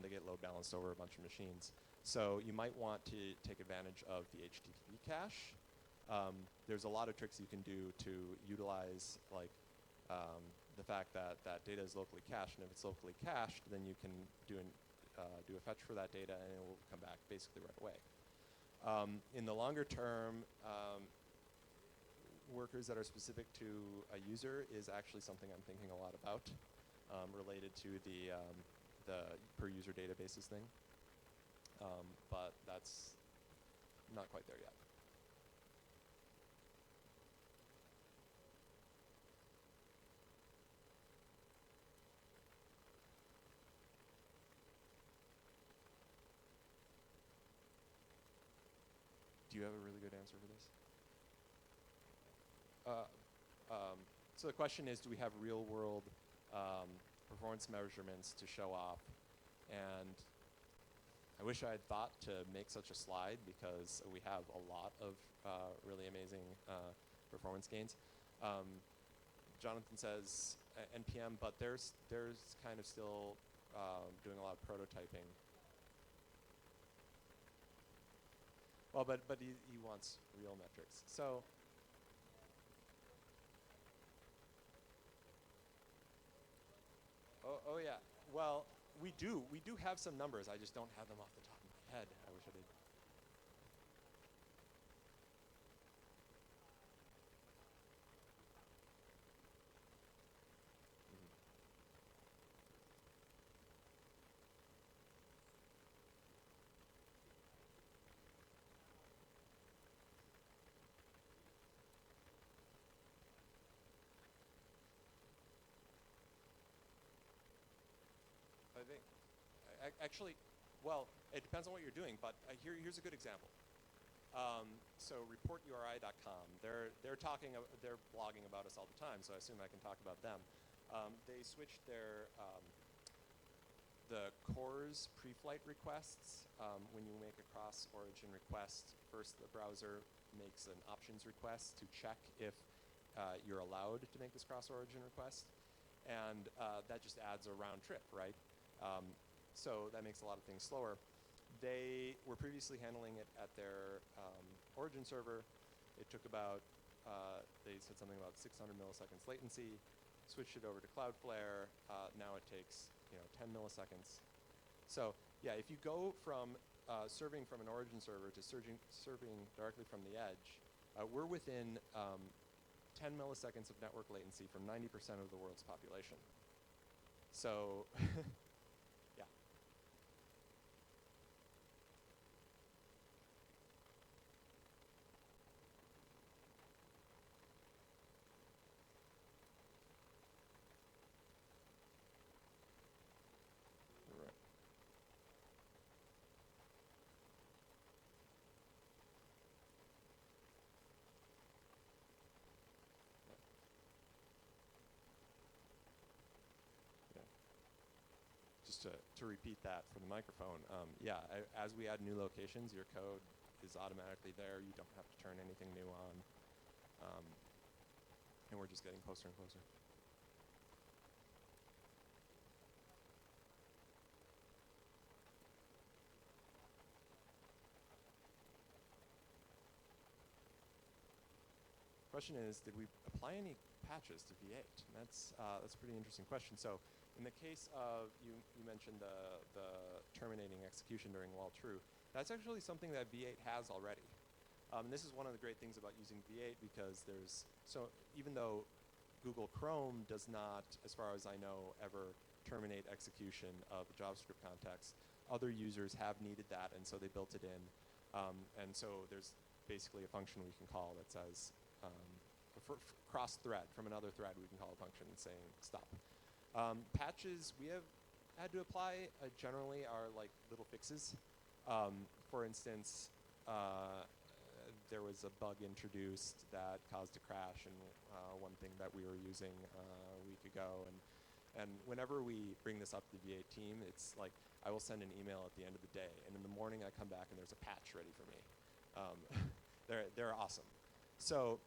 They get load balanced over a bunch of machines. So you might want to take advantage of the Hdtv cache. There's a lot of tricks you can do to utilize like the fact that data is locally cached, and if it's locally cached, then you can do a fetch for that data, and it will come back basically right away. In the longer term, workers that are specific to a user is actually something I'm thinking a lot about, related to the per user databases thing. But that's not quite there yet. Do you have a really good answer for this? So the question is, do we have real world performance measurements to show off? And I wish I had thought to make such a slide, because we have a lot of really amazing performance gains. Jonathan says NPM, but there's kind of still doing a lot of prototyping. Well, but he wants real metrics. So. Oh yeah. Well, we do have some numbers. I just don't have them off the top of my head. I wish I did. I think, actually, well, it depends on what you're doing, but here's a good example. So reporturi.com, they're blogging about us all the time, so I assume I can talk about them. They switched the CORS pre-flight requests. When you make a cross-origin request, first the browser makes an options request to check if you're allowed to make this cross-origin request. And that just adds a round trip, right? So that makes a lot of things slower. They were previously handling it at their origin server. It took about, they said something about 600 milliseconds latency, switched it over to Cloudflare. Now it takes 10 milliseconds. So yeah, if you go from serving from an origin server to serving directly from the edge, we're within 10 milliseconds of network latency from 90% of the world's population. So yeah. Right. Yeah. Just to repeat that for the microphone, yeah, as we add new locations, your code is automatically there. You don't have to turn anything new on. And we're just getting closer and closer. Question is, did we apply any patches to V8? And that's a pretty interesting question. So in the case of, you mentioned the terminating execution during while true, that's actually something that V8 has already. And this is one of the great things about using V8 because even though Google Chrome does not, as far as I know, ever terminate execution of a JavaScript context, other users have needed that, and so they built it in. And so there's basically a function we can call that says, cross-thread from another thread, we can call a function saying stop. Patches we have had to apply generally are like little fixes. For instance, there was a bug introduced that caused a crash in one thing that we were using a week ago, and whenever we bring this up to the V8 team, it's like I will send an email at the end of the day, and in the morning I come back and there's a patch ready for me. They're awesome. So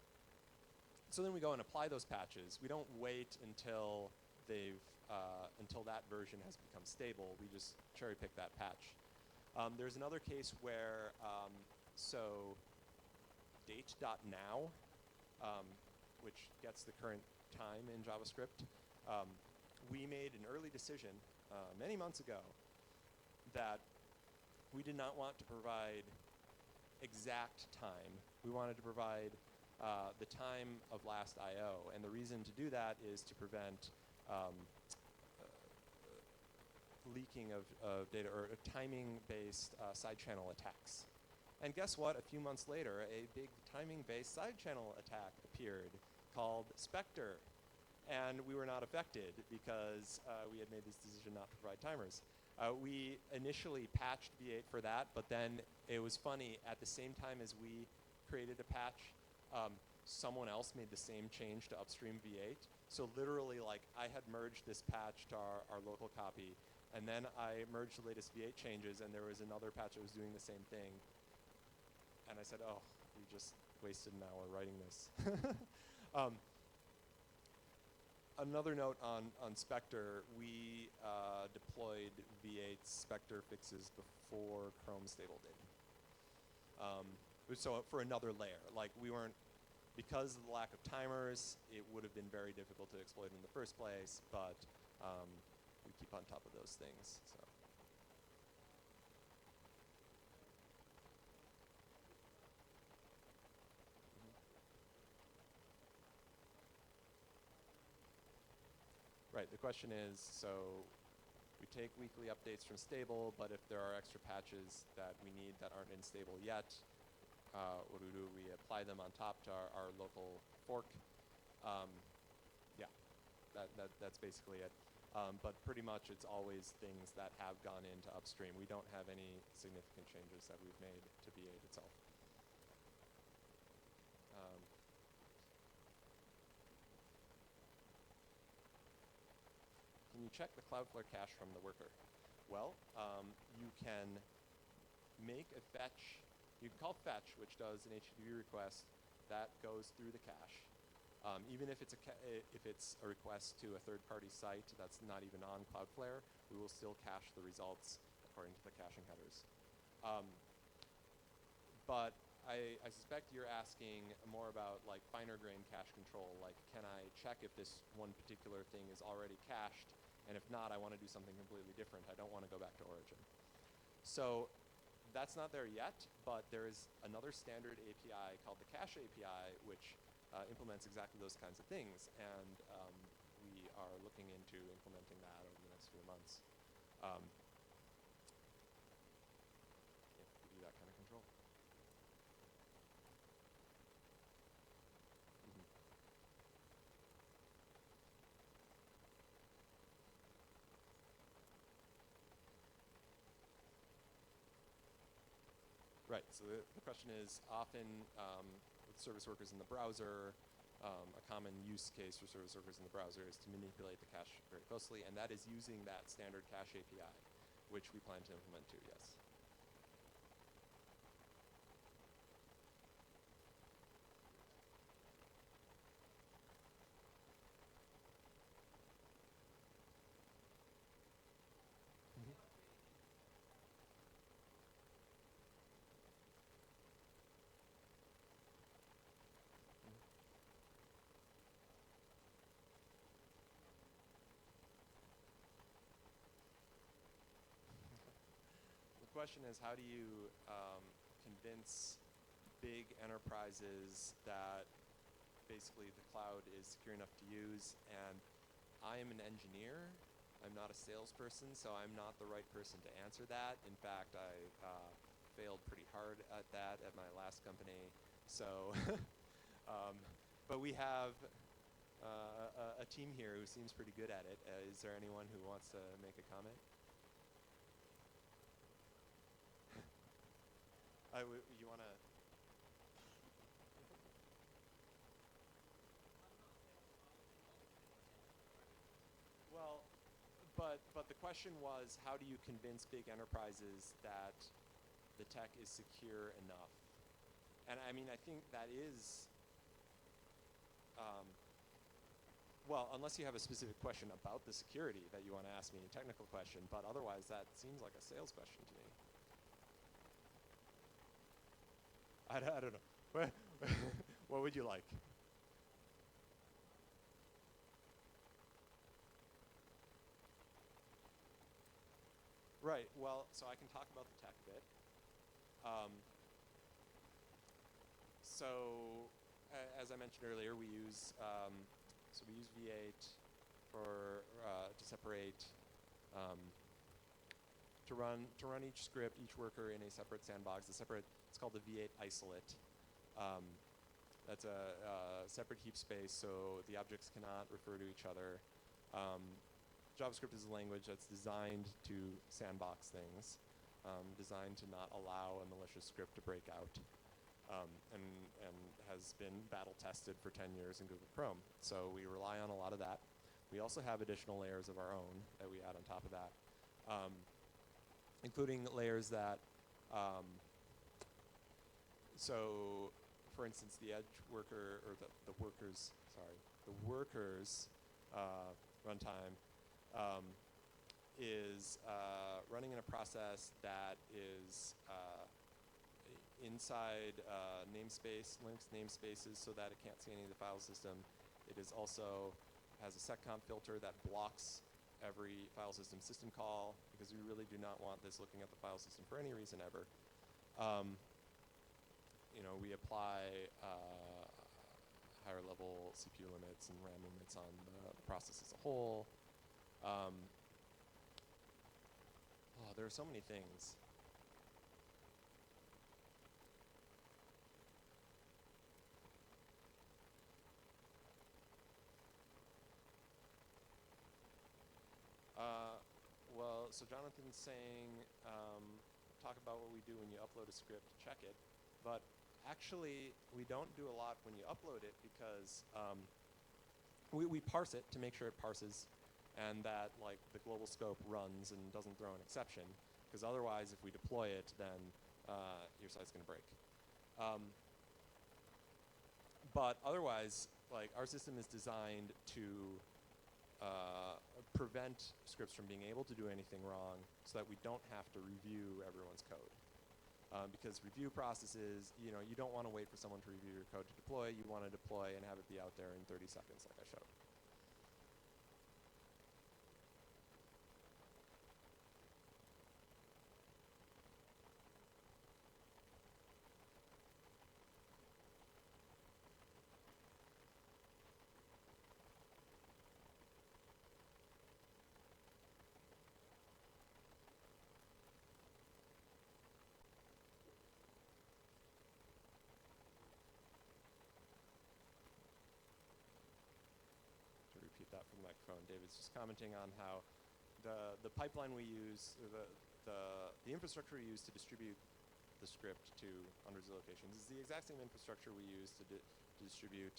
then we go and apply those patches. We don't wait until until that version has become stable. We just cherry pick that patch. There's another case where date.now, which gets the current time in JavaScript, we made an early decision many months ago that we did not want to provide exact time. We wanted to provide the time of last I/O, and the reason to do that is to prevent leaking of data or timing-based side channel attacks. And guess what? A few months later, a big timing-based side channel attack appeared called Spectre, and we were not affected because we had made this decision not to provide timers. We initially patched V8 for that, but then it was funny. At the same time as we created a patch, someone else made the same change to upstream V8. So literally, like, I had merged this patch to our local copy, and then I merged the latest V8 changes, and there was another patch that was doing the same thing. And I said, oh, we just wasted an hour writing this. Another note on Spectre, we deployed V8 Spectre fixes before Chrome stable did. So for another layer, like we weren't, because of the lack of timers, it would have been very difficult to exploit in the first place, but we keep on top of those things. So. Right, the question is, so we take weekly updates from stable, but if there are extra patches that we need that aren't in stable yet, what do? We apply them on top to our local fork. Yeah, that's basically it. But pretty much it's always things that have gone into upstream. We don't have any significant changes that we've made to V8 itself. Can you check the Cloudflare cache from the worker? Well, you can make a fetch. You can call fetch, which does an HTTP request that goes through the cache. Even if it's a request to a third-party site that's not even on Cloudflare, we will still cache the results according to the caching headers. But I suspect you're asking more about like finer grain cache control. Like, can I check if this one particular thing is already cached? And if not, I want to do something completely different. I don't want to go back to origin. So that's not there yet, but there is another standard API called the Cache API, which implements exactly those kinds of things. And we are looking into implementing that over the next few months. Give you that kind of control. Right, so the question is often with service workers in the browser, a common use case for service workers in the browser is to manipulate the cache very closely, and that is using that standard cache API, which we plan to implement too, yes. The question is, how do you convince big enterprises that basically the cloud is secure enough to use? And I am an engineer. I'm not a salesperson, so I'm not the right person to answer that. In fact, I failed pretty hard at that at my last company. So, but we have a team here who seems pretty good at it. Is there anyone who wants to make a comment? You want to? Well, but the question was, how do you convince big enterprises that the tech is secure enough? And I mean, I think that is, well, unless you have a specific question about the security that you want to ask me, a technical question, but otherwise that seems like a sales question to me. I don't know. What would you like? Right, well, so I can talk about the tech a bit. So, as I mentioned earlier, we use V8 for to separate to run each script, each worker in a separate sandbox. It's called the V8 isolate. That's a separate heap space, so the objects cannot refer to each other. JavaScript is a language that's designed to sandbox things, designed to not allow a malicious script to break out, and has been battle tested for 10 years in Google Chrome. So we rely on a lot of that. We also have additional layers of our own that we add on top of that, including layers that, so for instance, the edge worker, or the workers runtime is running in a process that is inside namespace, Linux namespaces, so that it can't see any of the file system. It is also has a seccomp filter that blocks every file system call, because we really do not want this looking at the file system for any reason ever. We apply higher level CPU limits and RAM limits on the process as a whole. There are so many things. Well, so Jonathan's saying, talk about what we do when you upload a script, check it. But actually, we don't do a lot when you upload it, because we parse it to make sure it parses, and that like the global scope runs and doesn't throw an exception. Because otherwise, if we deploy it, then your site's going to break. But otherwise, like, our system is designed to prevent scripts from being able to do anything wrong so that we don't have to review everyone's code. Because review processes, you don't want to wait for someone to review your code to deploy. You want to deploy and have it be out there in 30 seconds, like I showed. To repeat that from the microphone, David's just commenting on how the pipeline we use, the infrastructure we use to distribute the script to hundreds of locations is the exact same infrastructure we use to distribute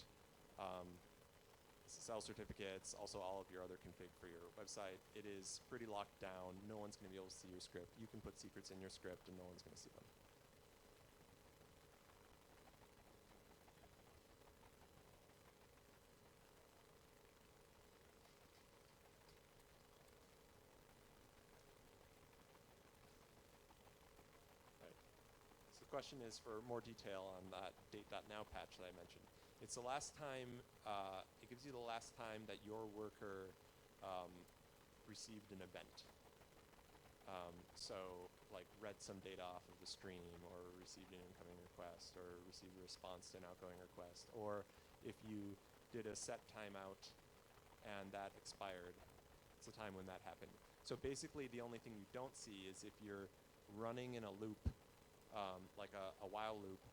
SSL certificates, also all of your other config for your website. It is pretty locked down. No one's going to be able to see your script. You can put secrets in your script and no one's going to see them. So the question is for more detail on that date.now patch that I mentioned. It's the last time, it gives you the last time that your worker received an event. So like read some data off of the stream, or received an incoming request, or received a response to an outgoing request, or if you did a set timeout and that expired, it's the time when that happened. So basically the only thing you don't see is if you're running in a loop, like a while loop,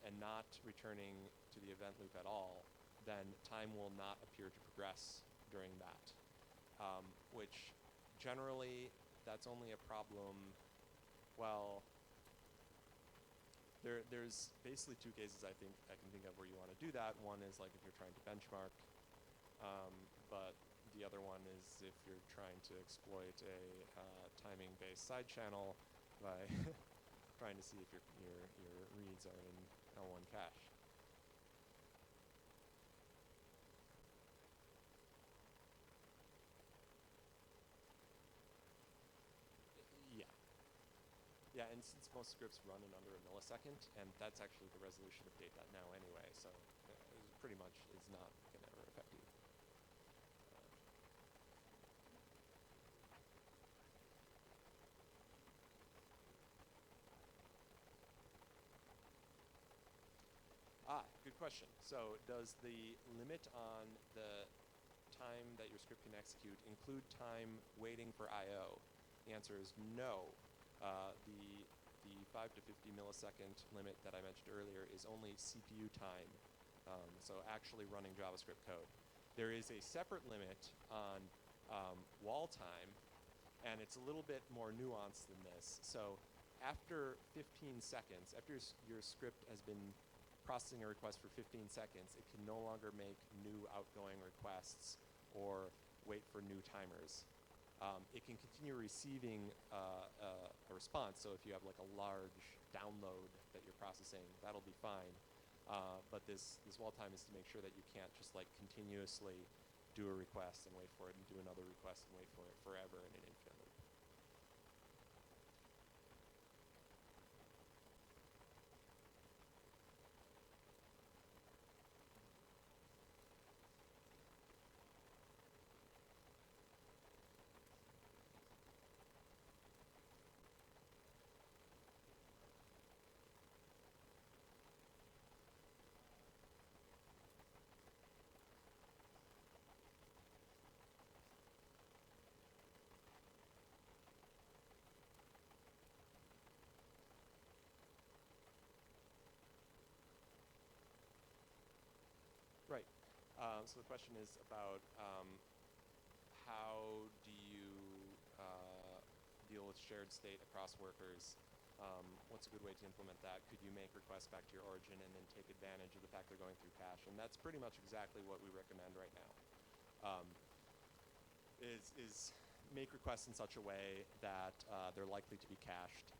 and not returning to the event loop at all, then time will not appear to progress during that, which generally that's only a problem. Well, there's basically two cases I can think of where you want to do that. One is like if you're trying to benchmark, but the other one is if you're trying to exploit a timing-based side channel by trying to see if your reads are in L1 cache. Yeah, and since most scripts run in under a millisecond, and that's actually the resolution of date.now anyway, so it pretty much is not going to ever affect you. Good question. So does the limit on the time that your script can execute include time waiting for I/O? The answer is no. The 5 to 50 millisecond limit that I mentioned earlier is only CPU time, so actually running JavaScript code. There is a separate limit on wall time, and it's a little bit more nuanced than this. So after 15 seconds, after your script has been processing a request for 15 seconds, it can no longer make new outgoing requests or wait for new timers. It can continue receiving a response. So if you have like a large download that you're processing, that'll be fine. But this wall time is to make sure that you can't just like continuously do a request and wait for it, and do another request and wait for it forever in an infinite loop. Right. So the question is about how do you deal with shared state across workers? What's a good way to implement that? Could you make requests back to your origin and then take advantage of the fact they're going through cache? And that's pretty much exactly what we recommend right now. Is make requests in such a way that they're likely to be cached.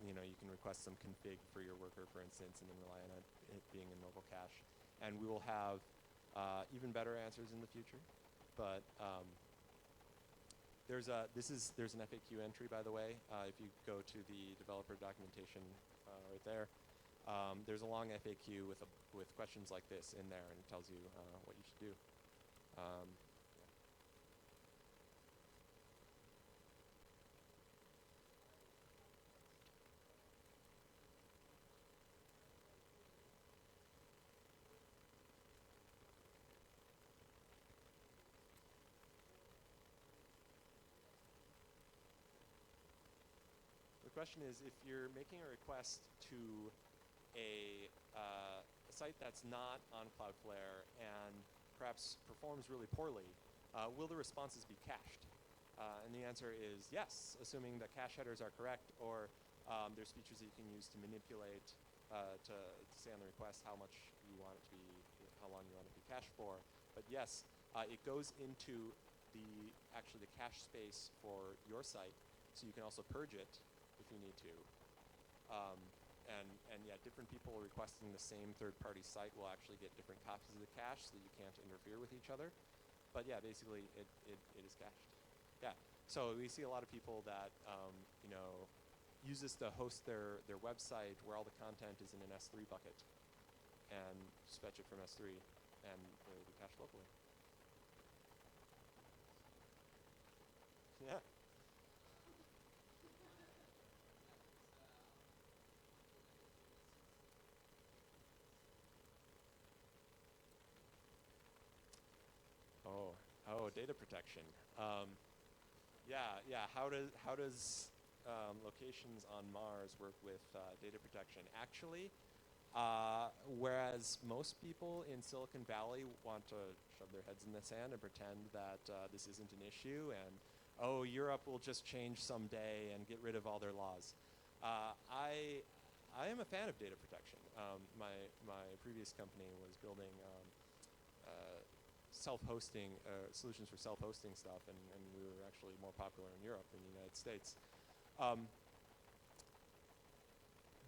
You know, you can request some config for your worker, for instance, and then rely on it being in local cache. And we will have even better answers in the future. But there's an FAQ entry, by the way. If you go to the developer documentation right there, there's a long FAQ with questions like this in there, and it tells you what you should do. The question is, if you're making a request to a site that's not on Cloudflare and perhaps performs really poorly, will the responses be cached? And the answer is yes, assuming that cache headers are correct, or there's features that you can use to manipulate to say on the request how much you want it to be, how long you want it to be cached for. But yes, it goes into the cache space for your site, so you can also purge it if you need to. And yeah, different people requesting the same third-party site will actually get different copies of the cache, so that you can't interfere with each other. But yeah, basically it is cached. Yeah, so we see a lot of people that you know, use this to host their website where all the content is in an S3 bucket, and just fetch it from S3, and it'll be cached locally. Yeah. Oh, data protection. Yeah. How does locations on Mars work with data protection? Actually, whereas most people in Silicon Valley want to shove their heads in the sand and pretend that this isn't an issue, and oh, Europe will just change someday and get rid of all their laws. I am a fan of data protection. My previous company was building self-hosting solutions for self-hosting stuff, and we were actually more popular in Europe than the United States.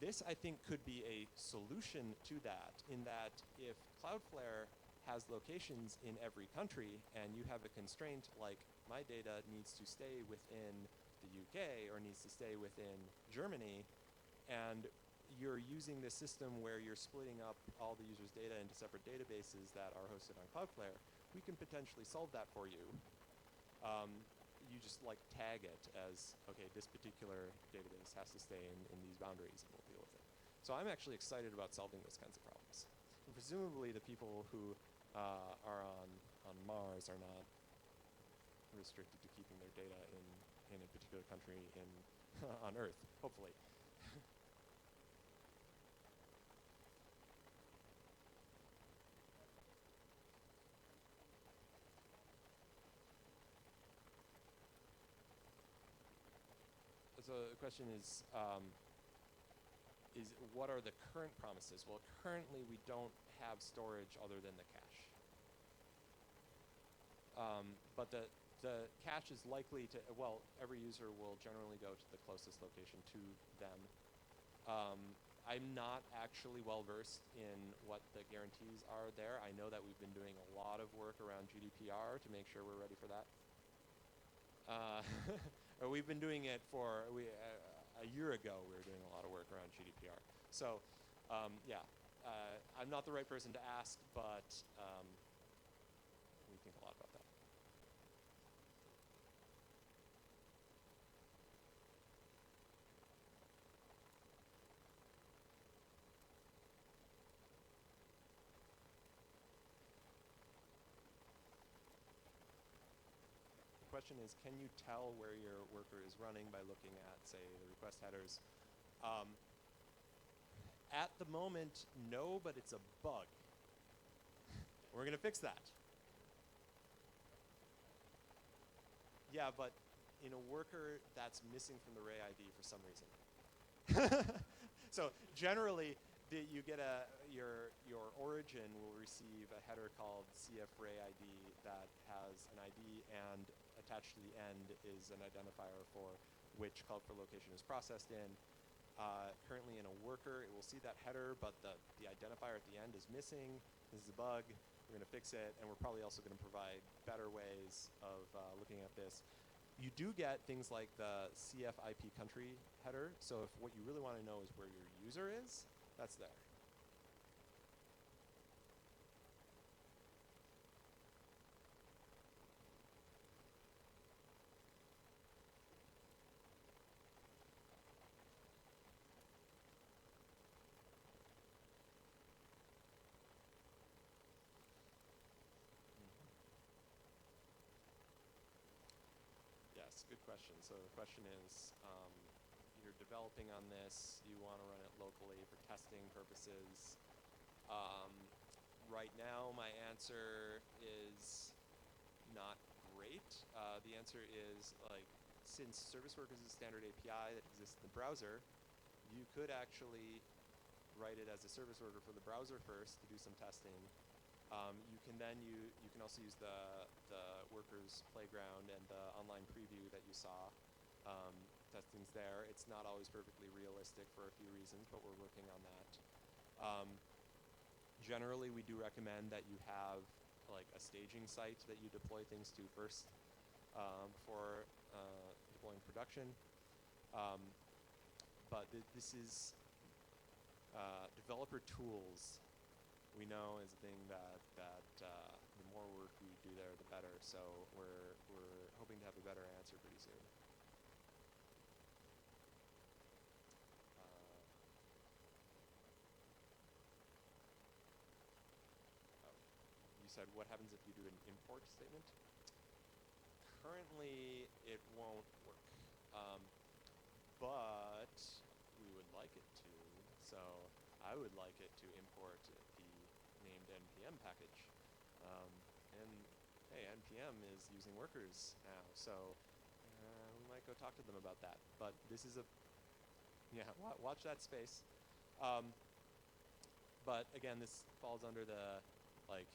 This, I think, could be a solution to that, in that if Cloudflare has locations in every country, and you have a constraint like my data needs to stay within the UK or needs to stay within Germany, and you're using this system where you're splitting up all the users' data into separate databases that are hosted on Cloudflare, we can potentially solve that for you. You just like tag it as, okay, this particular database has to stay in these boundaries, and we'll deal with it. So I'm actually excited about solving those kinds of problems. And presumably the people who are on Mars are not restricted to keeping their data in a particular country on Earth, hopefully. So the question is what are the current promises? Well, currently we don't have storage other than the cache. But the cache is likely to, well, every user will generally go to the closest location to them. I'm not actually well-versed in what the guarantees are there. I know that we've been doing a lot of work around GDPR to make sure we're ready for that. We've been doing it for, a year ago we were doing a lot of work around GDPR. So, yeah, I'm not the right person to ask, but we think a lot about that. The question is, can you tell where your worker is running by looking at, say, the request headers? At the moment, no, but it's a bug. We're going to fix that. Yeah, but in a worker that's missing from the array ID for some reason. So generally, you get your origin will receive a header called cfRayID that has an ID, and attached to the end is an identifier for which Cloudflare location is processed in. currently in a worker. It will see that header, but the identifier at the end is missing. This is a bug. We're going to fix it, and we're probably also going to provide better ways of looking at this. You do get things like the CF IP country header, so if what you really want to know is where your user is, that's there. Yes, good question. So the question is, you're developing on this, you want to run it locally for testing purposes. Right now, my answer is not great. The answer is, like, since Service Workers is a standard API that exists in the browser, you could actually write it as a service worker for the browser first to do some testing. You can also use the workers playground and the online preview that you saw. Testing's there. It's not always perfectly realistic for a few reasons, but we're working on that. Generally, we do recommend that you have like a staging site that you deploy things to first before deploying production. But this is developer tools. We know is a thing that the more work we do there, the better. So we're hoping to have a better answer pretty soon. You said what happens if you do an import statement? Currently, it won't work, but we would like it to. So I would like it to import the named npm package. And hey, npm is using workers now, so we might go talk to them about that. But this is watch that space. But again, this falls under the like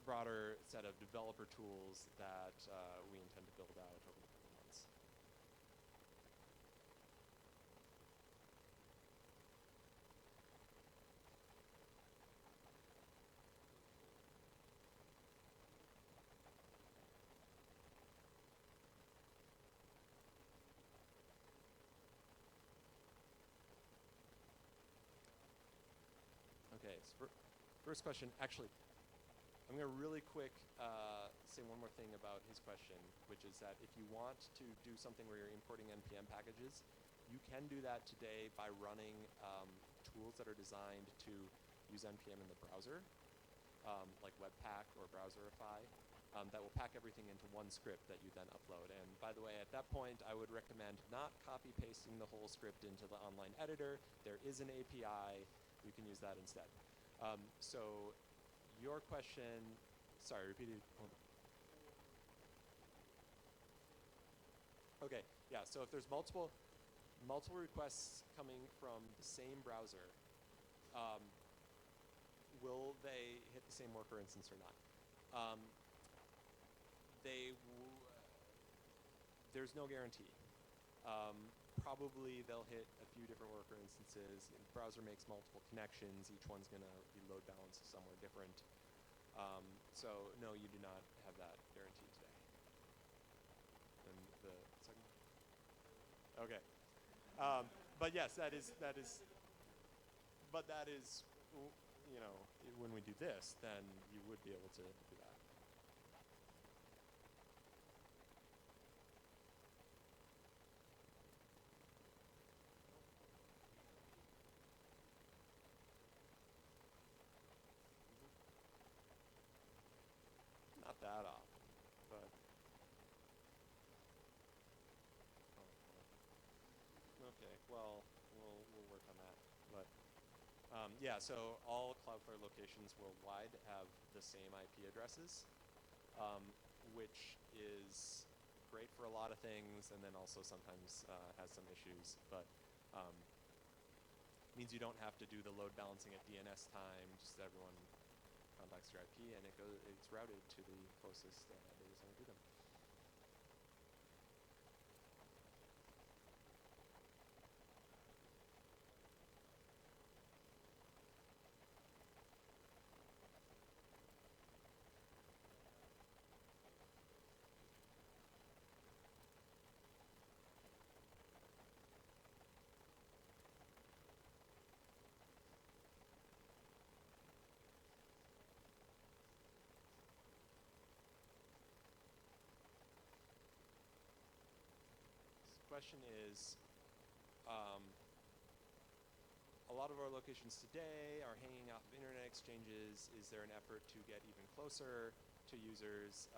broader set of developer tools that we intend to build out over the coming months. Okay, so first question, actually, I'm going to really quick say one more thing about his question, which is that if you want to do something where you're importing NPM packages, you can do that today by running tools that are designed to use NPM in the browser, like Webpack or Browserify, that will pack everything into one script that you then upload. And by the way, at that point, I would recommend not copy-pasting the whole script into the online editor. There is an API. You can use that instead. So your question, sorry, repeat it. Okay, yeah, so if there's multiple requests coming from the same browser, will they hit the same worker instance or not? There's no guarantee. Probably they'll hit a few different worker instances. The browser makes multiple connections. Each one's going to be load balanced somewhere different. So no, you do not have that guarantee today. And the second? Okay. But yes, that is, but that is, you know, when we do this, then you would be able to do that. Not that often, but okay. Well, we'll work on that. But yeah, so all Cloudflare locations worldwide have the same IP addresses, which is great for a lot of things, and then also sometimes has some issues. But means you don't have to do the load balancing at DNS time. Just everyone contacts your IP, and it's routed to the closest data center to them. question is, a lot of our locations today are hanging off of internet exchanges. Is there an effort to get even closer to users,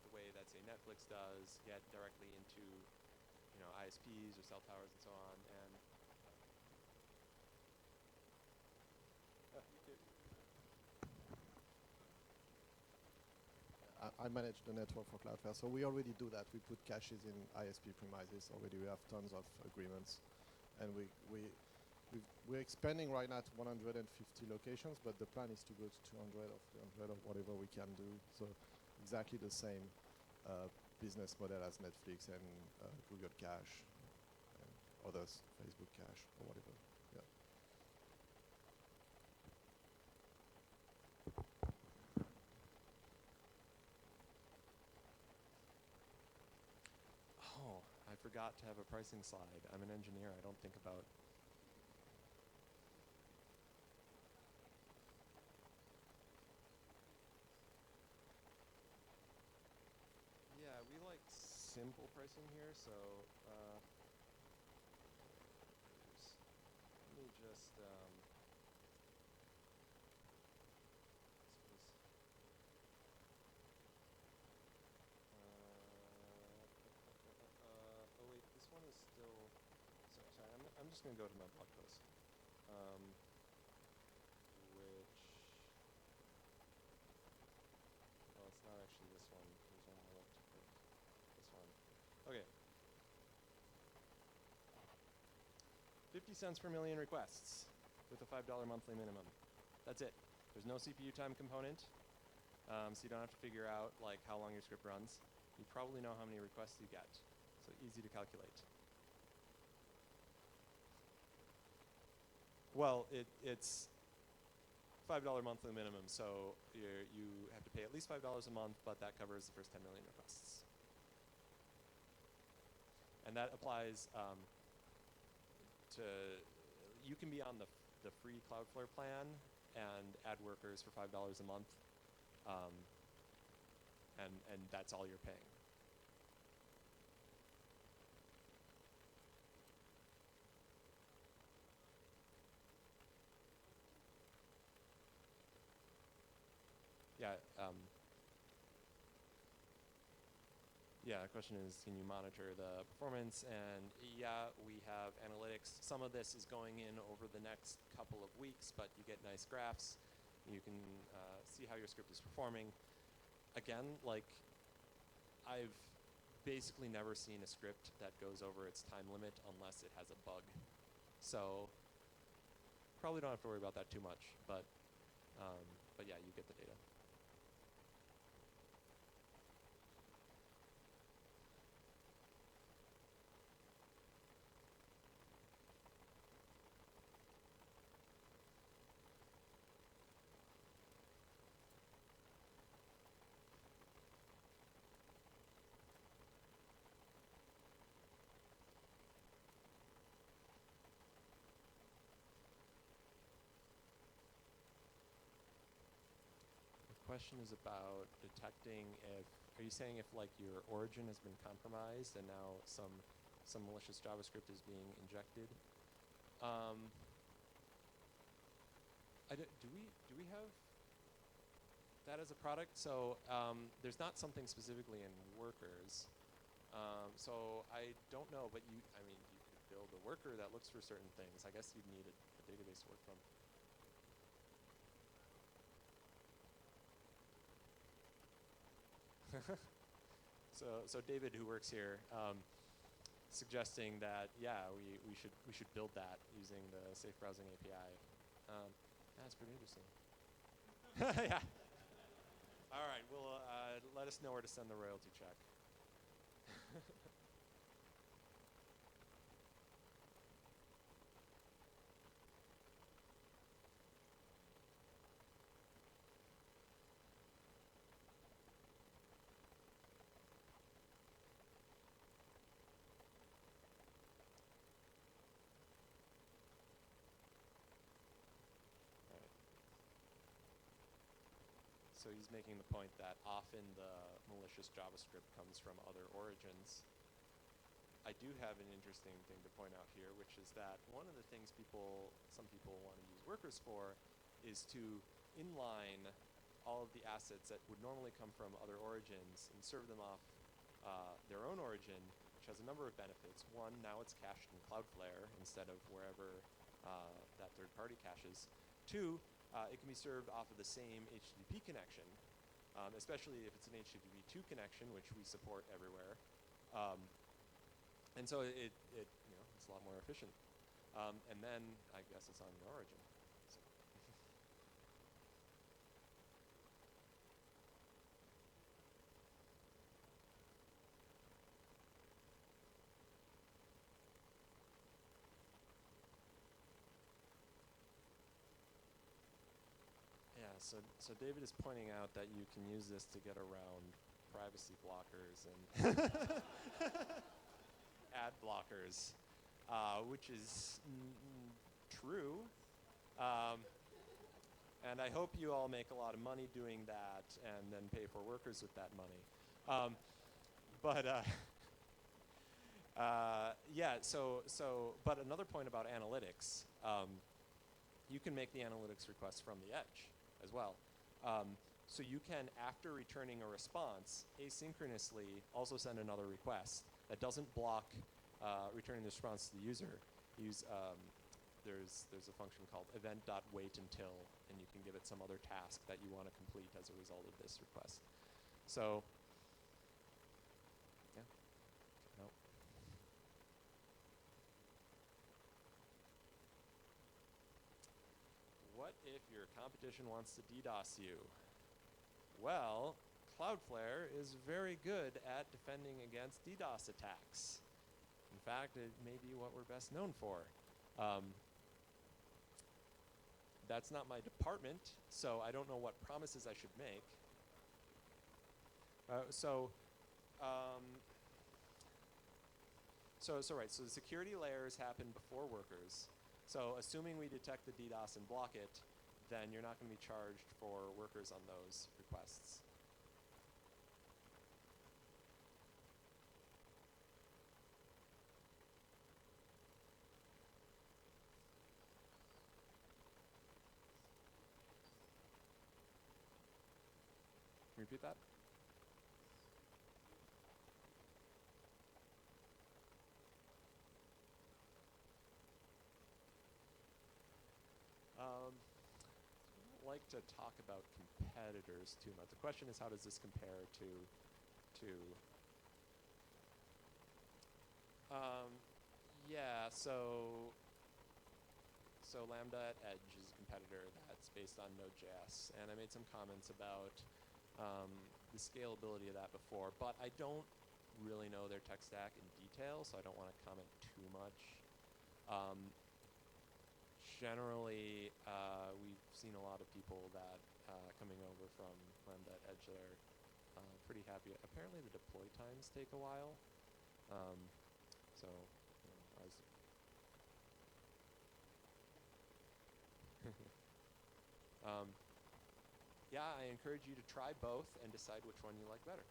the way that, say, Netflix does, get directly into, ISPs or cell towers and so on? And I manage the network for Cloudflare, so we already do that. We put caches in ISP premises already. We have tons of agreements, and we're expanding right now to 150 locations, but the plan is to go to 200 or 300 or whatever we can do. So exactly the same business model as Netflix and Google Cache and others, Facebook Cache or whatever. Yeah. oh, I forgot to have a pricing slide. I'm an engineer. I don't think about. Yeah, we like simple pricing here, so let me just oh wait, this one is still. Sorry, I'm just gonna go to my blog post, which. Well, it's not actually this one. There's one more left to click. This one. Okay. 50 cents per million requests with a $5 monthly minimum. That's it. There's no CPU time component, so you don't have to figure out like how long your script runs. You probably know how many requests you get, so easy to calculate. Well, it's $5 monthly minimum, so you have to pay at least $5 a month, but that covers the first 10 million requests. And that applies to, you can be on the free Cloudflare plan and add workers for $5 a month, and that's all you're paying. Yeah. Yeah, the question is, can you monitor the performance? And yeah, we have analytics. Some of this is going in over the next couple of weeks, but you get nice graphs. You can see how your script is performing. Again, like, I've basically never seen a script that goes over its time limit unless it has a bug. So probably don't have to worry about that too much, but yeah, you get the data. Question is about detecting if, are you saying if like your origin has been compromised and now some malicious JavaScript is being injected? Do we have that as a product? So there's not something specifically in workers. So I don't know, but you could build a worker that looks for certain things. I guess you'd need a database to work from. So David, who works here, suggesting that we should build that using the Safe Browsing API. That's pretty interesting. Yeah. All right. Well, let us know where to send the royalty check. So he's making the point that often the malicious JavaScript comes from other origins. I do have an interesting thing to point out here, which is that one of the things some people want to use workers for is to inline all of the assets that would normally come from other origins and serve them off their own origin, which has a number of benefits. One, now it's cached in Cloudflare instead of wherever that third party caches. Two, it can be served off of the same HTTP connection, especially if it's an HTTP 2 connection, which we support everywhere. And so it's a lot more efficient. And then I guess it's on your origin. So. Yeah, so David is pointing out that you can use this to get around privacy blockers and ad blockers, which is true. And I hope you all make a lot of money doing that and then pay for workers with that money. But another point about analytics, you can make the analytics requests from the edge as well. So you can, after returning a response, asynchronously also send another request that doesn't block returning the response to the user. There's a function called event.waitUntil, and you can give it some other task that you want to complete as a result of this request. So, yeah. No. What if your competition wants to DDoS you? Well, Cloudflare is very good at defending against DDoS attacks. In fact, it may be what we're best known for. That's not my department, so I don't know what promises I should make. So the security layers happen before workers. So assuming we detect the DDoS and block it, then you're not going to be charged for workers on those requests. Can you repeat that? I don't like to talk about competitors too much. The question is, how does this compare to yeah, so Lambda at Edge is a competitor that's based on Node.js, and I made some comments about the scalability of that before, but I don't really know their tech stack in detail, so I don't want to comment too much. Generally, we've seen a lot of people that coming over from Lambda at Edge that are pretty happy. Apparently, the deploy times take a while, so I was yeah, I encourage you to try both and decide which one you like better.